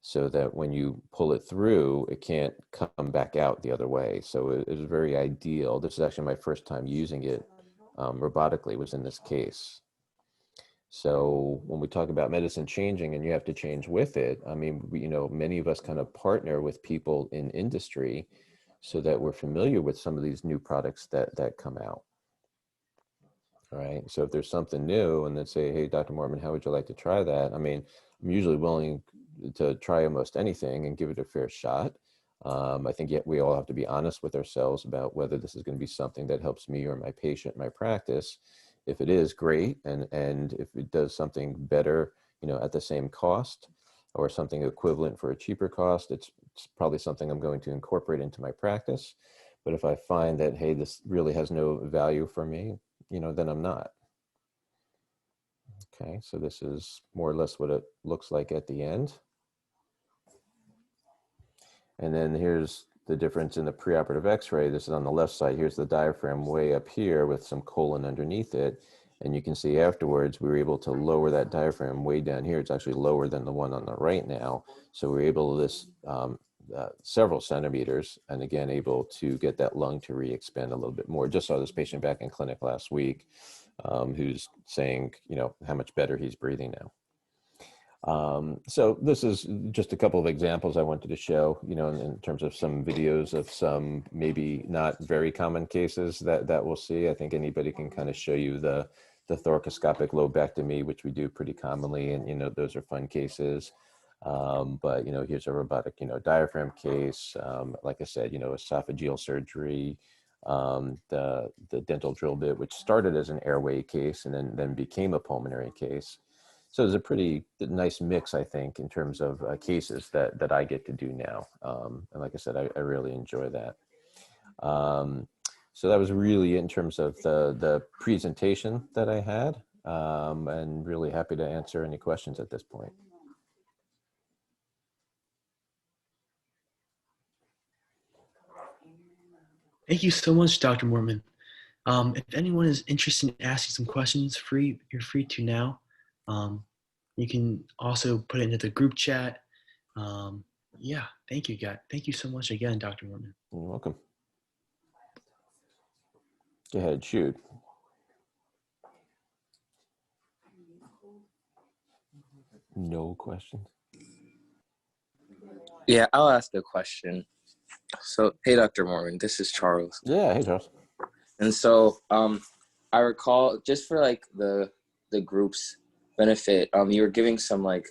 so that when you pull it through, it can't come back out the other way. So it is very ideal. This is actually my first time using it robotically, was in this case. So when we talk about medicine changing and you have to change with it, I mean, many of us kind of partner with people in industry so that we're familiar with some of these new products that come out. All right. So if there's something new and they say, hey, Dr. Mortman, how would you like to try that? I mean, I'm usually willing to try almost anything and give it a fair shot. I think yet we all have to be honest with ourselves about whether this is going to be something that helps me or my patient, my practice. If it is, great. And if it does something better, at the same cost, or something equivalent for a cheaper cost, it's probably something I'm going to incorporate into my practice. But if I find that, hey, this really has no value for me, then I'm not. Okay, so this is more or less what it looks like at the end. And then here's the difference in the preoperative X-ray. This is on the left side. Here's the diaphragm way up here with some colon underneath it. And you can see afterwards, we were able to lower that diaphragm way down here. It's actually lower than the one on the right now. So we're able to this several centimeters, and again, able to get that lung to re-expand a little bit more. Just saw this patient back in clinic last week who's saying, how much better he's breathing now. So this is just a couple of examples I wanted to show, in terms of some videos of some maybe not very common cases that we'll see. I think anybody can kind of show you the thoracoscopic lobectomy, which we do pretty commonly, and those are fun cases. But here's a robotic diaphragm case. Like I said, esophageal surgery, the dental drill bit, which started as an airway case and then became a pulmonary case. So there's a pretty nice mix, I think, in terms of cases that I get to do now. And like I said, I really enjoy that. So that was really in terms of the presentation that I had, and really happy to answer any questions at this point. Thank you so much, Dr. Mortman. If anyone is interested in asking some questions, you're free to now. You can also put it into the group chat. Yeah, thank you, guys. Thank you so much again, Dr. Mortman. You're welcome. Go ahead, shoot. No questions? Yeah, I'll ask a question. So, hey, Dr. Mormon, this is Charles. Yeah, hey, Charles. And so, I recall just for like the group's benefit, you were giving some like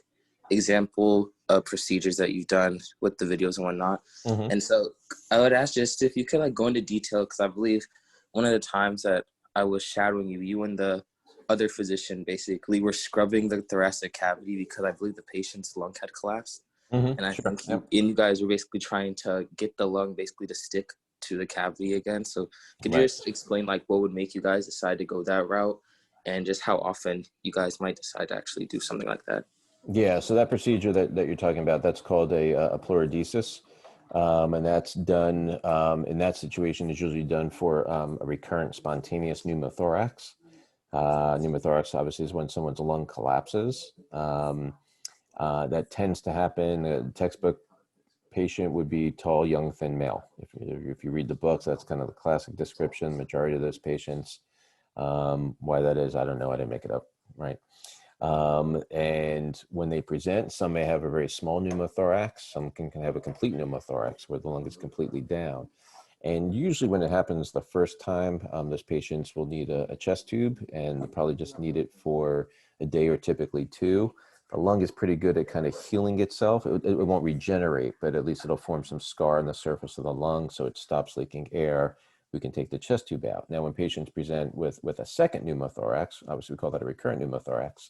example procedures that you've done with the videos and whatnot. Mm-hmm. And so I would ask just if you could like go into detail, because I believe one of the times that I was shadowing you, you and the other physician basically were scrubbing the thoracic cavity because I believe the patient's lung had collapsed. Mm-hmm. And I Sure. think Yep. you guys were basically trying to get the lung basically to stick to the cavity again. So could you Right. just explain like what would make you guys decide to go that route, and just how often you guys might decide to actually do something like that? Yeah, so that procedure that you're talking about, that's called a pleurodesis. And that's done in that situation is usually done for a recurrent spontaneous pneumothorax. Pneumothorax obviously is when someone's lung collapses. That tends to happen. A textbook patient would be tall, young, thin male. If you read the books, that's kind of the classic description. Majority of those patients. Why that is, I don't know. I didn't make it up, right? And when they present, some may have a very small pneumothorax. Some can have a complete pneumothorax where the lung is completely down. And usually when it happens the first time, those patients will need a chest tube, and they'll probably just need it for a day or typically two. The lung is pretty good at kind of healing itself. It won't regenerate, but at least it'll form some scar on the surface of the lung so it stops leaking air. We can take the chest tube out. Now, when patients present with a second pneumothorax, obviously we call that a recurrent pneumothorax,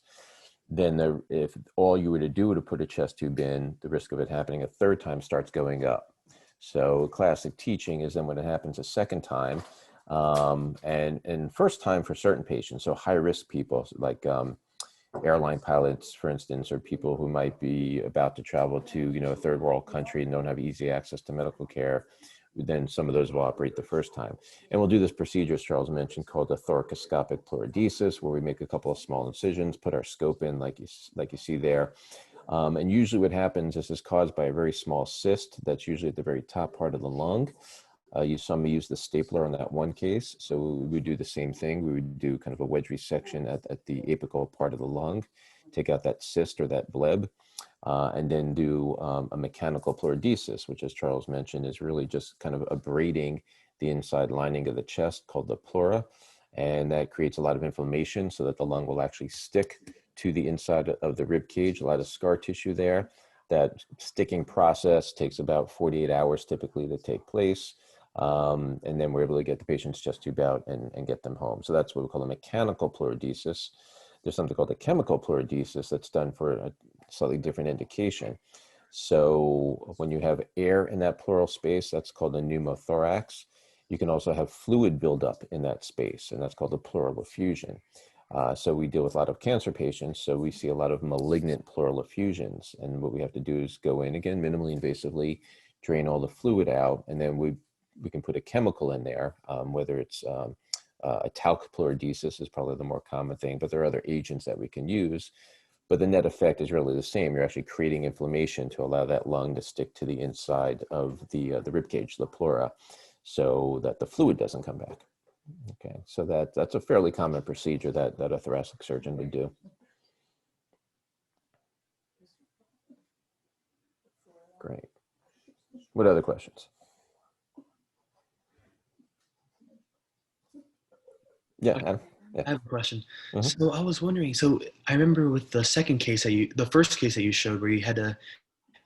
then if all you were to do to put a chest tube in, the risk of it happening a third time starts going up. So classic teaching is then when it happens a second time, and first time for certain patients, so high risk people like airline pilots, for instance, or people who might be about to travel to a third world country and don't have easy access to medical care, then some of those will operate the first time. And we'll do this procedure, as Charles mentioned, called a thoracoscopic pleurodesis, where we make a couple of small incisions, put our scope in like you see there. And usually what happens is this is caused by a very small cyst that's usually at the very top part of the lung. You saw me use the stapler on that one case. So we would do the same thing. We would do kind of a wedge resection at the apical part of the lung, take out that cyst or that bleb, and then do a mechanical pleurodesis, which, as Charles mentioned, is really just kind of abrading the inside lining of the chest called the pleura. And that creates a lot of inflammation so that the lung will actually stick to the inside of the rib cage, a lot of scar tissue there. That sticking process takes about 48 hours typically to take place. And then we're able to get the patient's chest tube out and get them home. So that's what we call a mechanical pleurodesis. There's something called a chemical pleurodesis that's done for a slightly different indication. So when you have air in that pleural space, that's called a pneumothorax. You can also have fluid buildup in that space, and that's called a pleural effusion. So we deal with a lot of cancer patients, so we see a lot of malignant pleural effusions. And what we have to do is go in, again, minimally invasively, drain all the fluid out, and then we can put a chemical in there, whether it's a talc pleurodesis is probably the more common thing, but there are other agents that we can use. But the net effect is really the same. You're actually creating inflammation to allow that lung to stick to the inside of the rib cage, the pleura, so that the fluid doesn't come back. Okay, so that's a fairly common procedure that a thoracic surgeon would do. Great. What other questions? Yeah, Adam. Yeah. I have a question. Mhm. So I was wondering, so I remember with the first case that you showed where you had to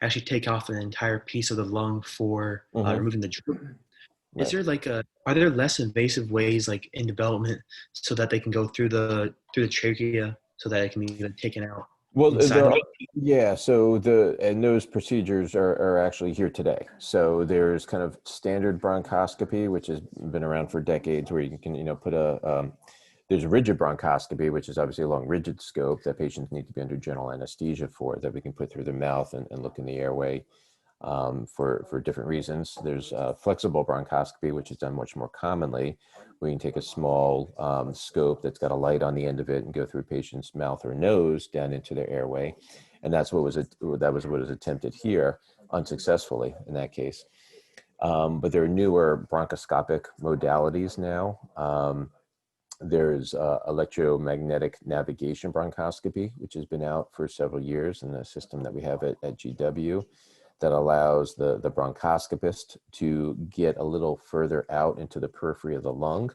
actually take off an entire piece of the lung for removing the drip. Right. Is there are there less invasive ways like in development so that they can go through the trachea so that it can be taken out? Well, inside? so those procedures are actually here today. So there's kind of standard bronchoscopy, which has been around for decades, where you can put there's rigid bronchoscopy, which is obviously a long rigid scope that patients need to be under general anesthesia for, that we can put through their mouth and look in the airway for different reasons. There's flexible bronchoscopy, which is done much more commonly, where you can take a small scope that's got a light on the end of it and go through a patient's mouth or nose down into their airway. And that was what was attempted here, unsuccessfully in that case. But there are newer bronchoscopic modalities now. There's electromagnetic navigation bronchoscopy, which has been out for several years, in a system that we have at GW that allows the bronchoscopist to get a little further out into the periphery of the lung.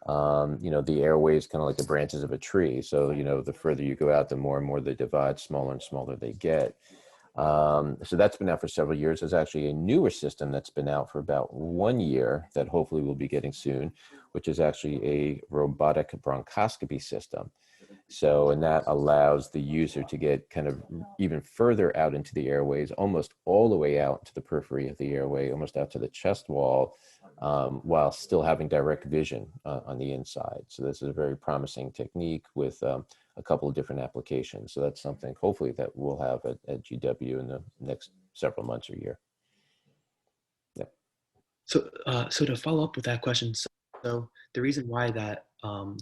You know, the airway is kind of like the branches of a tree. So, you know, the further you go out, the more and more they divide, smaller and smaller they get. So that's been out for several years. There's actually a newer system that's been out for about 1 year that hopefully we'll be getting soon, which is actually a robotic bronchoscopy system. So, and that allows the user to get kind of even further out into the airways, almost all the way out to the periphery of the airway, almost out to the chest wall, while still having direct vision on the inside. So this is a very promising technique with a couple of different applications. So that's something hopefully that we'll have at GW in the next several months or year. Yeah. So, so to follow up with that question, so the reason why that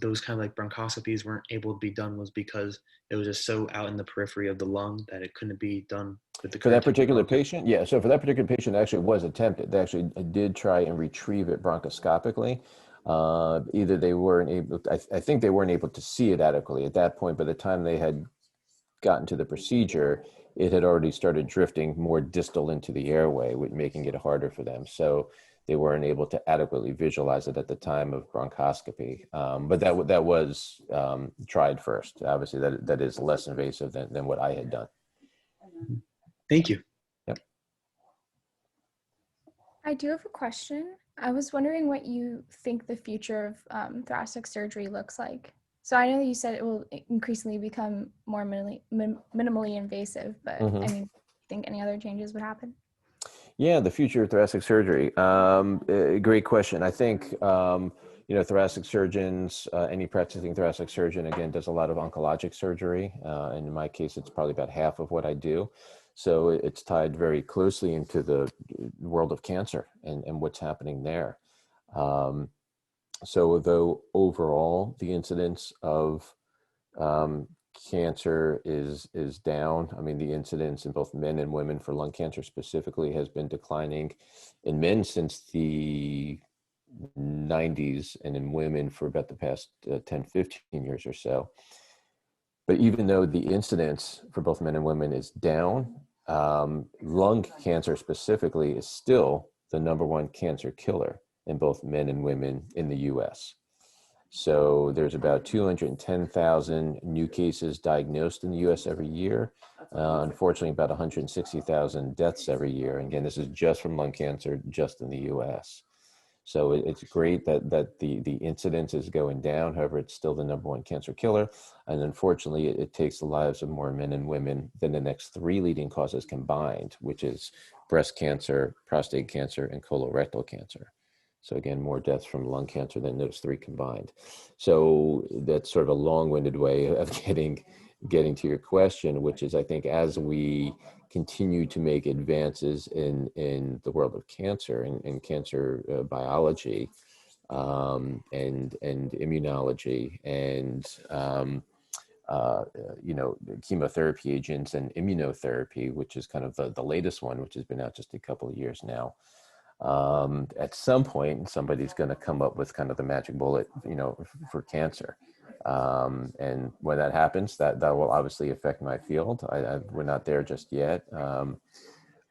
those kind of like bronchoscopies weren't able to be done was because it was just so out in the periphery of the lung that it couldn't be done with the For that particular patient, yeah. So for that particular patient, it actually was attempted. They actually did try and retrieve it bronchoscopically. Either they weren't able, I think they weren't able to see it adequately at that point. By the time they had gotten to the procedure, it had already started drifting more distal into the airway, making it harder for them. So they weren't able to adequately visualize it at the time of bronchoscopy. But that was tried first. Obviously, that is less invasive than what I had done. Thank you. Yep. I do have a question. I was wondering what you think the future of thoracic surgery looks like. So I know that you said it will increasingly become more minimally invasive, but I mean, do you think any other changes would happen? Yeah, the future of thoracic surgery. Great question. I think, you know, thoracic surgeons, any practicing thoracic surgeon, again, does a lot of oncologic surgery. And in my case, it's probably about half of what I do. So it's tied very closely into the world of cancer and what's happening there. So though overall the incidence of cancer is down. I mean, the incidence in both men and women for lung cancer specifically has been declining in men since the 90s, and in women for about the past 10, 15 years or so. But even though the incidence for both men and women is down, lung cancer specifically is still the #1 cancer killer in both men and women in the US. So there's about 210,000 new cases diagnosed in the US every year. Unfortunately, about 160,000 deaths every year. And again, this is just from lung cancer, just in the US. So it's great that the incidence is going down. However, it's still the #1 cancer killer. And unfortunately, it takes the lives of more men and women than the next 3 leading causes combined, which is breast cancer, prostate cancer, and colorectal cancer. So again, more deaths from lung cancer than those 3 combined. So that's sort of a long-winded way of getting to your question, which is, I think, as we continue to make advances in the world of cancer and cancer biology and immunology and you know, chemotherapy agents and immunotherapy, which is kind of the latest one, which has been out just a couple of years now. At some point, somebody's going to come up with kind of the magic bullet, you know, for cancer. And when that happens, that will obviously affect my field. We're not there just yet.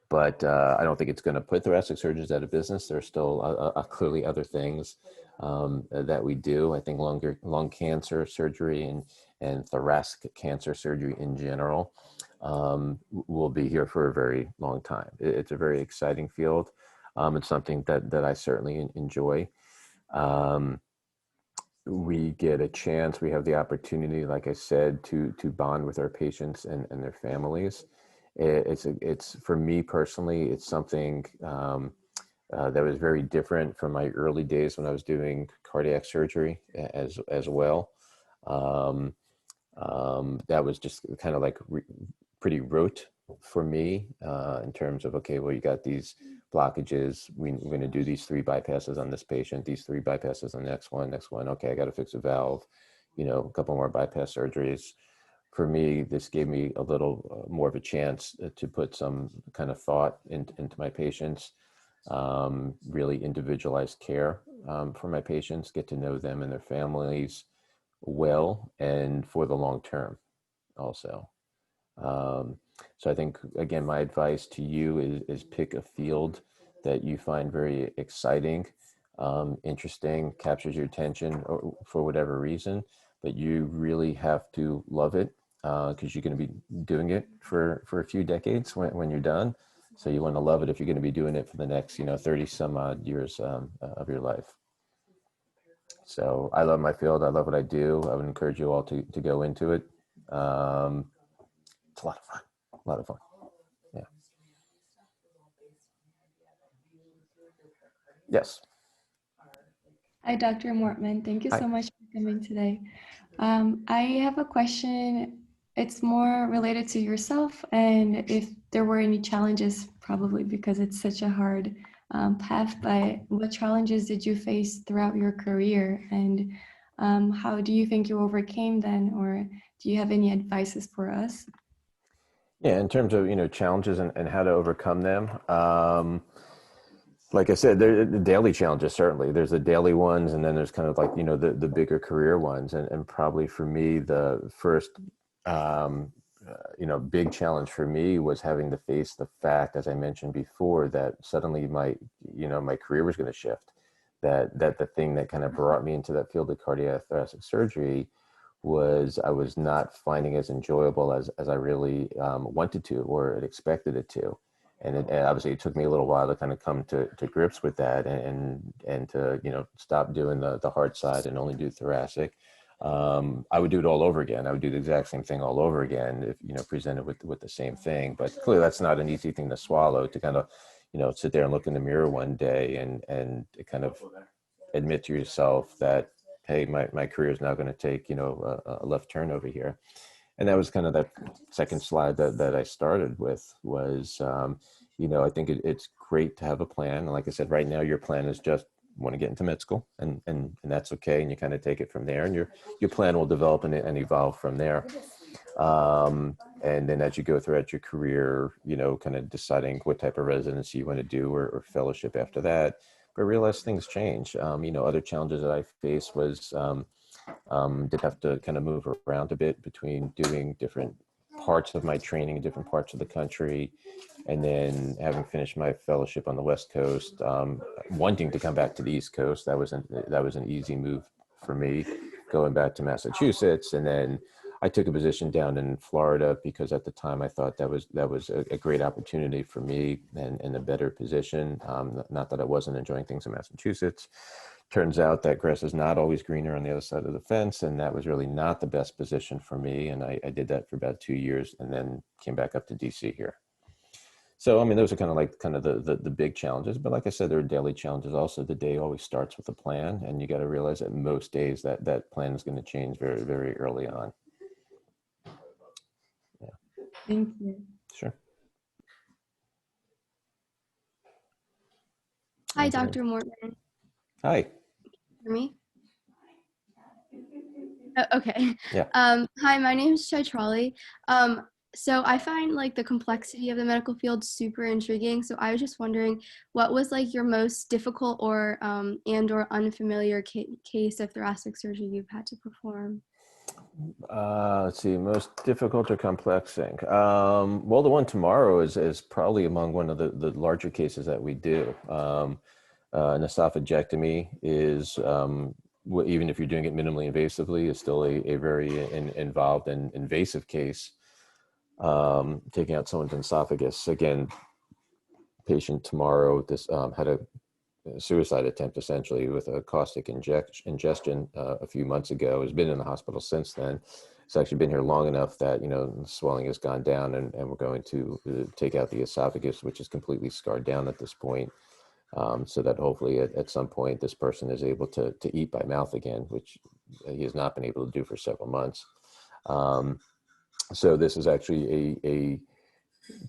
But I don't think it's going to put thoracic surgeons out of business. There's still clearly other things that we do. I think lung cancer surgery and thoracic cancer surgery in general will be here for a very long time. It's a very exciting field. It's something that I certainly enjoy. We get a chance, we have the opportunity, like I said, to bond with our patients and their families. It's for me personally, it's something that was very different from my early days when I was doing cardiac surgery as well. That was just kind of like pretty rote for me in terms of, okay, well, you got these blockages. We're going to do these 3 bypasses on this patient, these 3 bypasses on the next one. Okay, I got to fix a valve, you know, a couple more bypass surgeries. For me, this gave me a little more of a chance to put some kind of thought into my patients, really individualized care for my patients, get to know them and their families well and for the long term also. So I think, again, my advice to you is pick a field that you find very exciting, interesting, captures your attention for whatever reason, but you really have to love it because you're going to be doing it for a few decades when you're done. So you want to love it if you're going to be doing it for the next, 30 some odd years of your life. So I love my field. I love what I do. I would encourage you all to go into it. It's a lot of fun. A lot of fun. Yeah. Yes. Hi, Dr. Mortman. Thank you Hi. so much for coming today. I have a question. It's more related to yourself and if there were any challenges, probably because it's such a hard path, but what challenges did you face throughout your career and how do you think you overcame them, or do you have any advices for us? Yeah, in terms of, challenges and how to overcome them. Like I said, there are the daily challenges, certainly. There's the daily ones, and then there's kind of like, the bigger career ones. And probably for me, the first, big challenge for me was having to face the fact, as I mentioned before, that suddenly my career was going to shift. That the thing that kind of brought me into that field of cardiac thoracic surgery was I was not finding as enjoyable as I really wanted to or had expected it to. And obviously it took me a little while to kind of come to grips with that and to, stop doing the hard side and only do thoracic. I would do it all over again. I would do the exact same thing all over again if, presented with the same thing. But clearly that's not an easy thing to swallow, to kind of, sit there and look in the mirror one day and kind of admit to yourself that, hey, my career is now going to take, a left turn over here. And that was kind of that second slide that I started with was, I think it's great to have a plan. And like I said, right now, your plan is just want to get into med school and that's okay. And you kind of take it from there and your plan will develop and evolve from there. And then as you go throughout your career, kind of deciding what type of residency you want to do or fellowship after that. But realize things change. Other challenges that I faced was did have to kind of move around a bit between doing different parts of my training in different parts of the country, and then having finished my fellowship on the West Coast, wanting to come back to the East Coast. That was an easy move for me, going back to Massachusetts, and then I took a position down in Florida because at the time I thought that was a great opportunity for me and a better position. Not that I wasn't enjoying things in Massachusetts. Turns out that grass is not always greener on the other side of the fence, and that was really not the best position for me. And I did that for about 2 years and then came back up to DC here. So, those are kind of the big challenges. But like I said, there are daily challenges also. The day always starts with a plan, and you got to realize that most days that plan is going to change very, very early on. Yeah. Thank you. Sure. Hi, Dr. Mortman. Hi. Hear me? Oh, okay. Yeah. Hi, my name is Chaitrawali. So I find the complexity of the medical field super intriguing. So I was just wondering, what was your most difficult or unfamiliar case of thoracic surgery you've had to perform? Let's see, most difficult or complex thing. Well, the one tomorrow is probably among one of the larger cases that we do. An esophagectomy is, even if you're doing it minimally invasively, is still a very involved and invasive case. Taking out someone's esophagus. Again, patient tomorrow, this had a suicide attempt essentially with a caustic ingestion a few months ago. Has been in the hospital since then. It's actually been here long enough that the swelling has gone down, and we're going to take out the esophagus, which is completely scarred down at this point, so that hopefully at some point this person is able to eat by mouth again, which he has not been able to do for several months. So this is actually a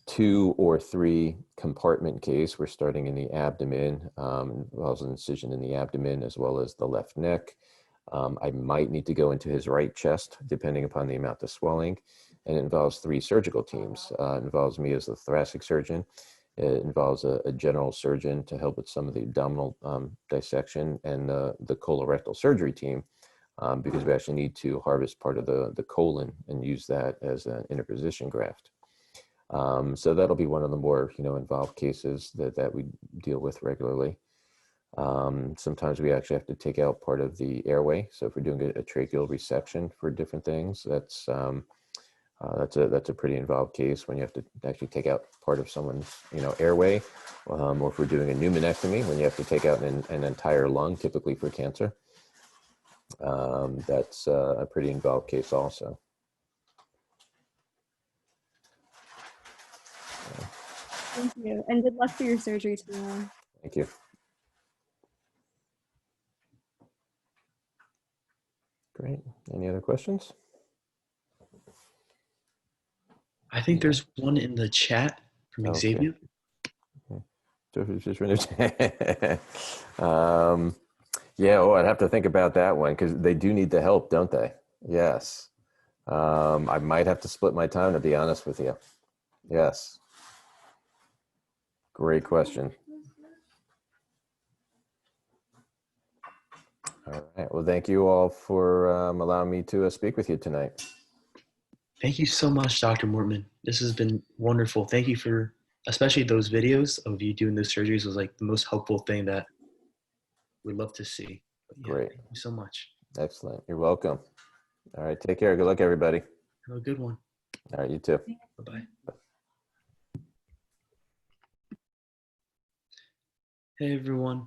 2 or 3 compartment case. We're starting in the abdomen, involves an incision in the abdomen as well as the left neck. I might need to go into his right chest depending upon the amount of swelling, and it involves 3 surgical teams. It involves me as the thoracic surgeon. It involves a general surgeon to help with some of the abdominal dissection, and the colorectal surgery team, because we actually need to harvest part of the colon and use that as an interposition graft. So that'll be one of the more involved cases that we deal with regularly. Sometimes we actually have to take out part of the airway. So if we're doing a tracheal resection for different things, that's a pretty involved case when you have to actually take out part of someone's airway, or if we're doing a pneumonectomy, when you have to take out an entire lung, typically for cancer. That's a pretty involved case also. Thank you, and good luck for your surgery tomorrow. Thank you. Great. Any other questions? I think there's one in the chat from Xavier. Yeah, I'd have to think about that one, because they do need the help, don't they? Yes. I might have to split my time, to be honest with you. Yes. Great question. All right. Well, thank you all for allowing me to speak with you tonight. Thank you so much, Dr. Mortman. This has been wonderful. Thank you for, especially those videos of you doing those surgeries was like the most helpful thing that we'd love to see. Yeah, great. Thank you so much. Excellent. You're welcome. All right. Take care. Good luck, everybody. Have a good one. All right. You too. Bye-bye. Hey, everyone.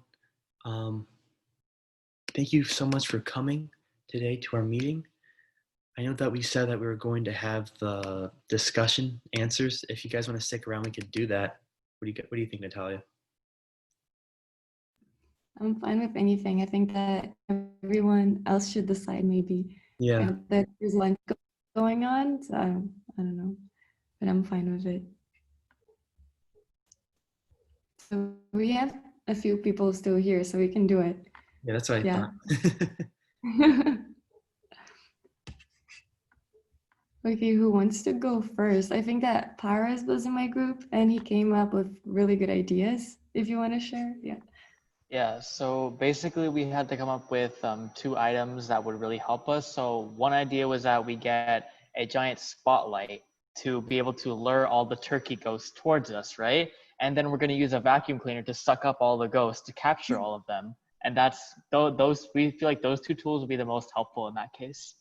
Thank you so much for coming today to our meeting. I know that we said that we were going to have the discussion answers. If you guys want to stick around, we could do that. What do you think, Natalia? I'm fine with anything. I think that everyone else should decide maybe. Yeah. That there's lunch going on, so I don't know, but I'm fine with it. So we have a few people still here, so we can do it. Yeah, that's what I thought. Okay, who wants to go first? I think that Paras was in my group and he came up with really good ideas. If you want to share, yeah. Yeah, so basically we had to come up with 2 items that would really help us. So one idea was that we get a giant spotlight to be able to lure all the turkey ghosts towards us, right? And then we're going to use a vacuum cleaner to suck up all the ghosts to capture all of them. And that's those. We feel like those 2 tools will be the most helpful in that case.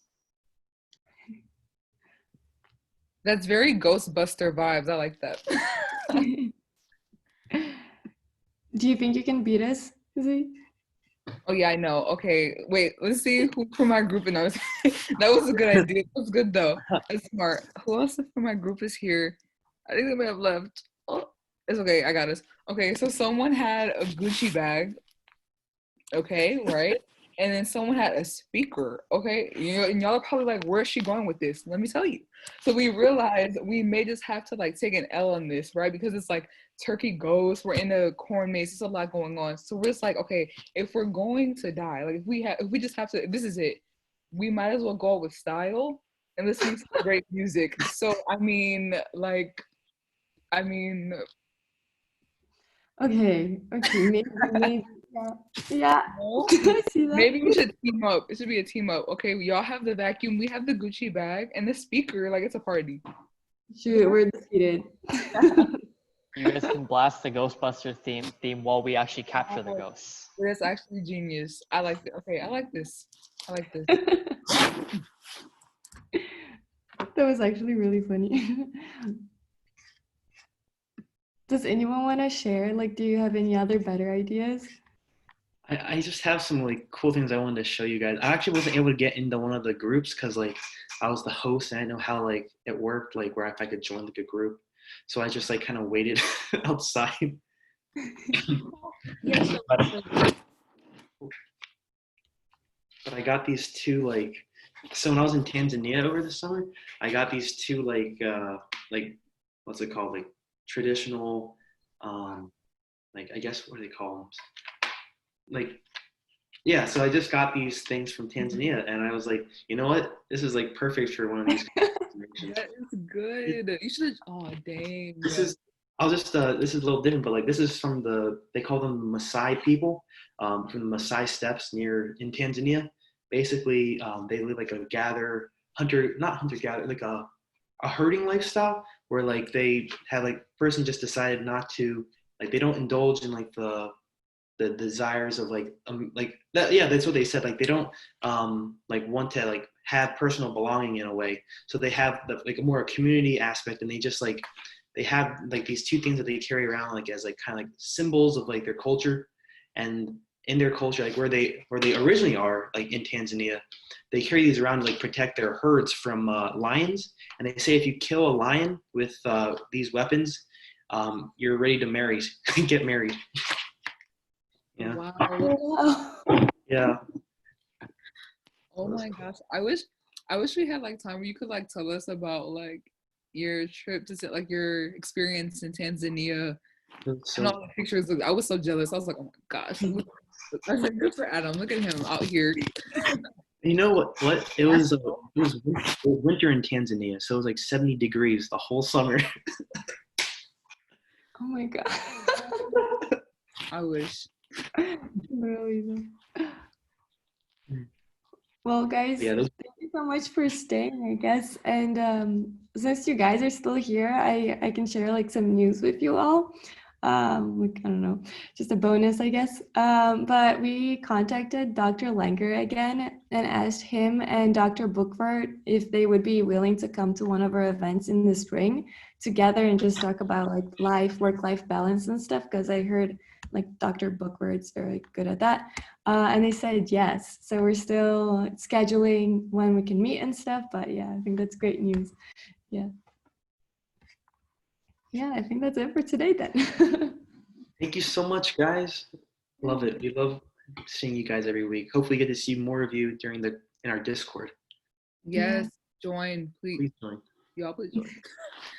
That's very Ghostbuster vibes. I like that. Do you think you can beat us, Izzy? Oh yeah, I know. Okay, wait. Let's see who from my group. And that was a good idea. That was good though. That's smart. Who else from my group is here? I think they may have left. Oh, it's okay. I got us. Okay, so someone had a Gucci bag. Okay, right. And then someone had a speaker, okay? And y'all are probably like, where's she going with this? Let me tell you. So we realized we may just have to like take an L on this, right? Because it's like turkey ghosts, we're in a corn maze, there's a lot going on. So we're just like, okay, if we're going to die, like if we just have to, this is it. We might as well go with style and listen to great music. So Okay, maybe. Yeah. I see that. Maybe we should team up. It should be a team up. Okay, y'all have the vacuum, we have the Gucci bag, and the speaker. Like it's a party. Shoot, we're defeated. You guys can blast the Ghostbusters theme while we actually capture the ghosts. That's actually genius. I like it. Okay, I like this. That was actually really funny. Does anyone want to share? Like, do you have any other better ideas? I just have some like cool things I wanted to show you guys. I actually wasn't able to get into one of the groups because like I was the host and I didn't know how like it worked, like where if I could join like a group. So I just like kind of waited outside. But I got these 2 like, so when I was in Tanzania over the summer, I got these 2 like what's it called, like traditional like I guess what do they call them? Like, yeah, so I just got these things from Tanzania and I was like, you know what? This is like perfect for one of these. That is good. You should have, oh dang. This is I'll just this is a little different, but like this is from they call them Maasai people, from the Maasai steppes in Tanzania. Basically, they live like a not hunter gatherer, like a herding lifestyle, where like they have like person just decided not to, like they don't indulge in like the desires of like that. Yeah, that's what they said. Like they don't like want to like have personal belonging in a way. So they have like a more community aspect, and they just like they have like these two things that they carry around like as like kind of like symbols of like their culture. And in their culture, like where they originally are, like in Tanzania, they carry these around to like protect their herds from lions. And they say if you kill a lion with these weapons, you're ready to get married. Yeah. Wow. Yeah. Oh my gosh. I wish we had like time where you could like tell us about like your trip to like your experience in Tanzania. And all the pictures. I was so jealous. I was like, oh my gosh. I was like, good for Adam. Look at him out here. You know what? It was winter in Tanzania, so it was like 70 degrees the whole summer. Oh my god. I wish. Really. Well, guys, Yeah, thank you so much for staying, I guess. And since you guys are still here, I can share like some news with you all. Like, I don't know, just a bonus, I guess. But we contacted Dr. Langer again and asked him and Dr. Bookford if they would be willing to come to one of our events in the spring together and just talk about like work-life balance and stuff, because I heard like Dr. Bookford's very good at that. And they said yes. So we're still scheduling when we can meet and stuff, but yeah, I think that's great news. Yeah. Yeah, I think that's it for today then. Thank you so much, guys. Love it. We love seeing you guys every week. Hopefully get to see more of you in our Discord. Yes, join, please. Please join. Y'all please join.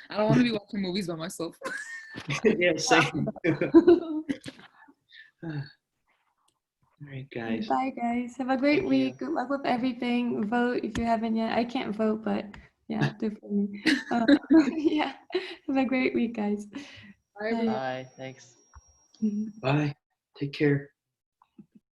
I don't want to be watching movies by myself. Yeah, same. All right, guys. Bye, guys. Have a great week. Good luck with everything. Vote if you haven't yet. I can't vote, but yeah, do for me. Yeah. Have a great week, guys. Bye. Bye. Thanks. Bye. Take care.